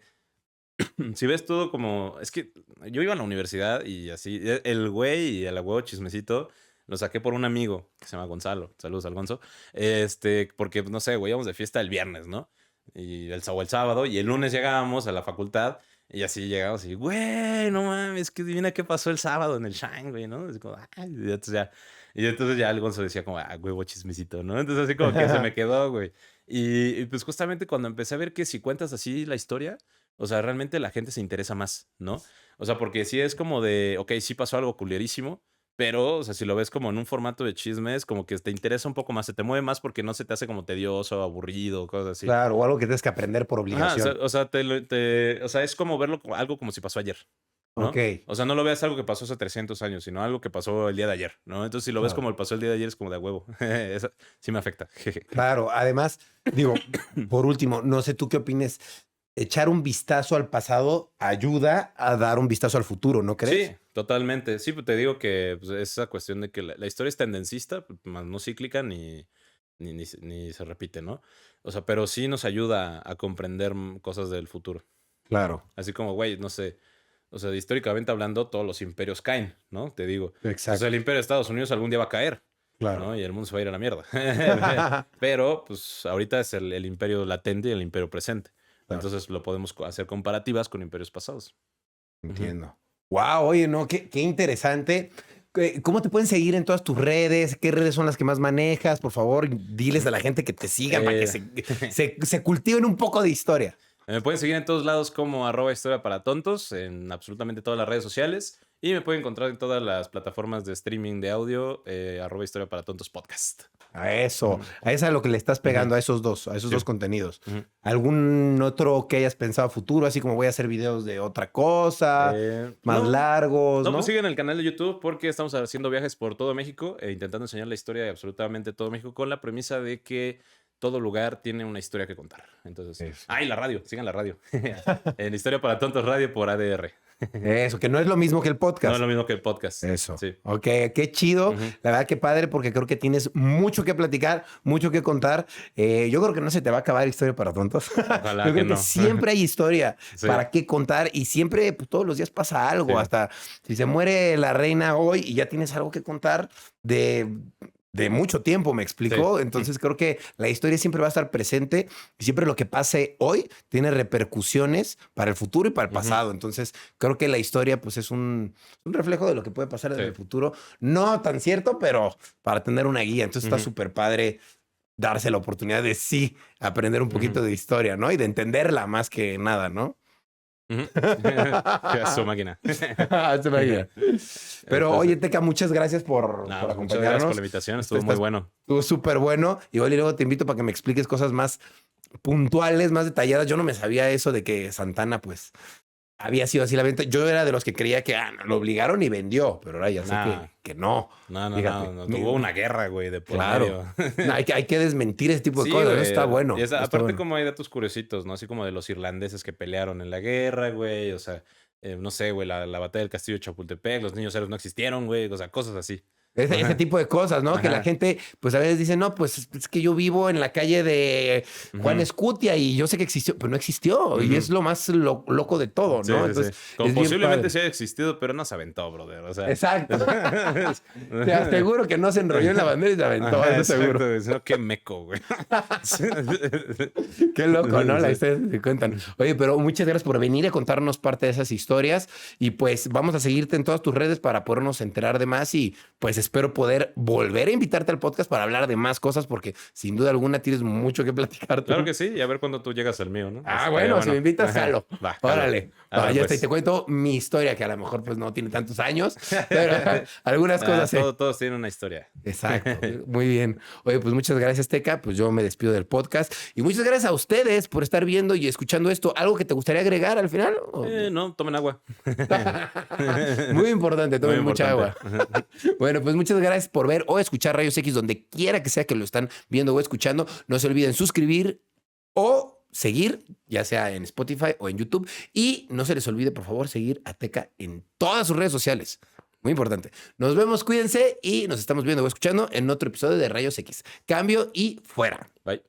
Speaker 1: si ves todo como, es que yo iba a la universidad y así, el güey y el huevo chismecito lo saqué por un amigo que se llama Gonzalo. Saludos al Gonzo. Porque, no sé, güey, íbamos de fiesta el viernes, ¿no? O el sábado, y el lunes llegábamos a la facultad Y así llegamos y, güey, no mames, que adivina qué pasó el sábado en el Shine, güey, ¿no? Es como, ay, y entonces ya el Gonzo decía como, huevo chismecito, ¿no? Entonces así como que se me quedó, güey. Y pues justamente cuando empecé a ver que si cuentas así la historia, o sea, realmente la gente se interesa más, ¿no? O sea, porque sí es como de, ok, sí pasó algo culerísimo, pero, o sea, si lo ves como en un formato de chismes, como que te interesa un poco más, se te mueve más porque no se te hace como tedioso, aburrido, cosas así.
Speaker 2: Claro, o algo que tienes que aprender por
Speaker 1: Ajá,
Speaker 2: obligación.
Speaker 1: o sea, es como verlo como algo como si pasó ayer,
Speaker 2: Ok.
Speaker 1: ¿no? O sea, no lo veas algo que pasó hace 300 años, sino algo que pasó el día de ayer, ¿no? Entonces, si lo ves
Speaker 2: Claro.
Speaker 1: como el pasó el día de ayer, es como de huevo. Eso sí me afecta.
Speaker 2: Claro, además, digo, por último, no sé tú qué opines. Echar un vistazo al pasado ayuda a dar un vistazo al futuro, ¿no crees?
Speaker 1: Sí, totalmente. Sí, pues te digo que pues, esa cuestión de que la historia es tendencista, pues, más no cíclica ni se repite, ¿no? O sea, pero sí nos ayuda a comprender cosas del futuro.
Speaker 2: Claro.
Speaker 1: Así como, güey, no sé. O sea, históricamente hablando, todos los imperios caen, ¿no? Te digo. O sea, el imperio de Estados Unidos algún día va a caer,
Speaker 2: Claro.
Speaker 1: ¿no? Y el mundo se va a ir a la mierda. Pero, pues, ahorita es el imperio latente y el imperio presente.
Speaker 2: Claro.
Speaker 1: Entonces, lo podemos hacer comparativas con imperios pasados.
Speaker 2: Entiendo. Wow, oye, no, qué interesante. ¿Cómo te pueden seguir en todas tus redes? ¿Qué redes son las que más manejas? Por favor, diles a la gente que te sigan para que se cultiven un poco de historia.
Speaker 1: Me pueden seguir en todos lados como @historia para tontos, en absolutamente todas las redes sociales. Y me pueden encontrar en todas las plataformas de streaming de audio, @historia para tontos podcast.
Speaker 2: A eso es a lo que le estás pegando, a esos dos contenidos. ¿Algún otro que hayas pensado a futuro? Así como voy a hacer videos de otra cosa, más largos,
Speaker 1: No,
Speaker 2: ¿no?
Speaker 1: pues siguen el canal de YouTube porque estamos haciendo viajes por todo México e intentando enseñar la historia de absolutamente todo México con la premisa de que todo lugar tiene una historia que contar. Entonces, y la radio, sigan la radio. En Historia para Tontos Radio por ADR.
Speaker 2: Eso, que no es lo mismo que el podcast.
Speaker 1: No es lo mismo que el podcast.
Speaker 2: Eso.
Speaker 1: Sí.
Speaker 2: Ok, qué chido. La verdad, qué padre, porque creo que tienes mucho que platicar, mucho que contar. Yo creo que no se te va a acabar Historia para Tontos.
Speaker 1: Ojalá
Speaker 2: Yo creo
Speaker 1: que
Speaker 2: que
Speaker 1: no.
Speaker 2: siempre hay historia
Speaker 1: Sí.
Speaker 2: para qué contar y siempre, pues, todos los días pasa algo.
Speaker 1: Sí.
Speaker 2: Hasta si se muere la reina hoy y ya tienes algo que contar de mucho tiempo, ¿me explicó?
Speaker 1: Sí.
Speaker 2: Entonces creo que la historia siempre va a estar presente y siempre lo que pase hoy tiene repercusiones para el futuro y para el pasado. Entonces creo que la historia pues es un reflejo de lo que puede pasar en el futuro. No tan cierto, pero para tener una guía. Entonces está súper padre darse la oportunidad de sí aprender un poquito de historia, ¿no? Y de entenderla más que nada, ¿no?
Speaker 1: Su máquina.
Speaker 2: Su máquina. Pero oye, Teca, muchas gracias por acompañarnos.
Speaker 1: Muchas gracias por la invitación, estuvo muy bueno.
Speaker 2: Estuvo súper bueno. Igual y luego te invito para que me expliques cosas más puntuales, más detalladas. Yo no me sabía eso de que Santana, pues, había sido así la venta. Yo era de los que creía que lo obligaron y vendió, pero ahora ya sé que no.
Speaker 1: No,
Speaker 2: Fíjate,
Speaker 1: no. Tuvo una guerra, güey, de por
Speaker 2: claro.
Speaker 1: medio.
Speaker 2: No, hay que desmentir ese tipo de
Speaker 1: Sí,
Speaker 2: cosas.
Speaker 1: güey.
Speaker 2: ¿No? Está bueno.
Speaker 1: Y
Speaker 2: está
Speaker 1: aparte,
Speaker 2: bueno.
Speaker 1: como hay datos curiositos, ¿no? Así como de los irlandeses que pelearon en la guerra, güey. O sea, no sé, güey, la batalla del castillo de Chapultepec, los niños héroes no existieron, güey. O sea, cosas así.
Speaker 2: Ese tipo de cosas, ¿no? Que la gente, pues a veces dice, no, pues es que yo vivo en la calle de Juan Escutia y yo sé que existió, pero no existió. Y es lo más loco de todo, ¿no?
Speaker 1: Sí,
Speaker 2: Entonces,
Speaker 1: sí. Como posiblemente sí haya existido, pero no se aventó, brother. O sea,
Speaker 2: exacto. Te aseguro que no se enrolló en la bandera y se aventó, eso seguro.
Speaker 1: No, qué meco, güey.
Speaker 2: Qué loco, ¿no? La historia se cuentan. Oye, pero muchas gracias por venir a contarnos parte de esas historias y pues vamos a seguirte en todas tus redes para podernos enterar de más y pues espero poder volver a invitarte al podcast para hablar de más cosas porque sin duda alguna tienes mucho que platicar. ¿Tú?
Speaker 1: Claro que sí, y a ver cuándo tú llegas al mío, ¿no?
Speaker 2: Bueno, si me invitas, jalo.
Speaker 1: Va,
Speaker 2: órale.
Speaker 1: Jalo.
Speaker 2: Ya
Speaker 1: Pues.
Speaker 2: está, y te cuento mi historia, que a lo mejor pues no tiene tantos años, pero algunas cosas sí.
Speaker 1: Todos tienen una historia.
Speaker 2: Exacto. Muy bien. Oye, pues muchas gracias, Teca. Pues yo me despido del podcast. Y muchas gracias a ustedes por estar viendo y escuchando esto. ¿Algo que te gustaría agregar al final?
Speaker 1: No, tomen agua.
Speaker 2: Muy importante, tomen
Speaker 1: Muy
Speaker 2: mucha agua.
Speaker 1: importante.
Speaker 2: Bueno, pues muchas gracias por ver o escuchar Rayos X donde quiera que sea que lo están viendo o escuchando. No se olviden suscribir o seguir, ya sea en Spotify o en YouTube. Y no se les olvide, por favor, seguir a Teca en todas sus redes sociales. Muy importante. Nos vemos, cuídense y nos estamos viendo o escuchando en otro episodio de Rayos X. Cambio y fuera.
Speaker 1: Bye.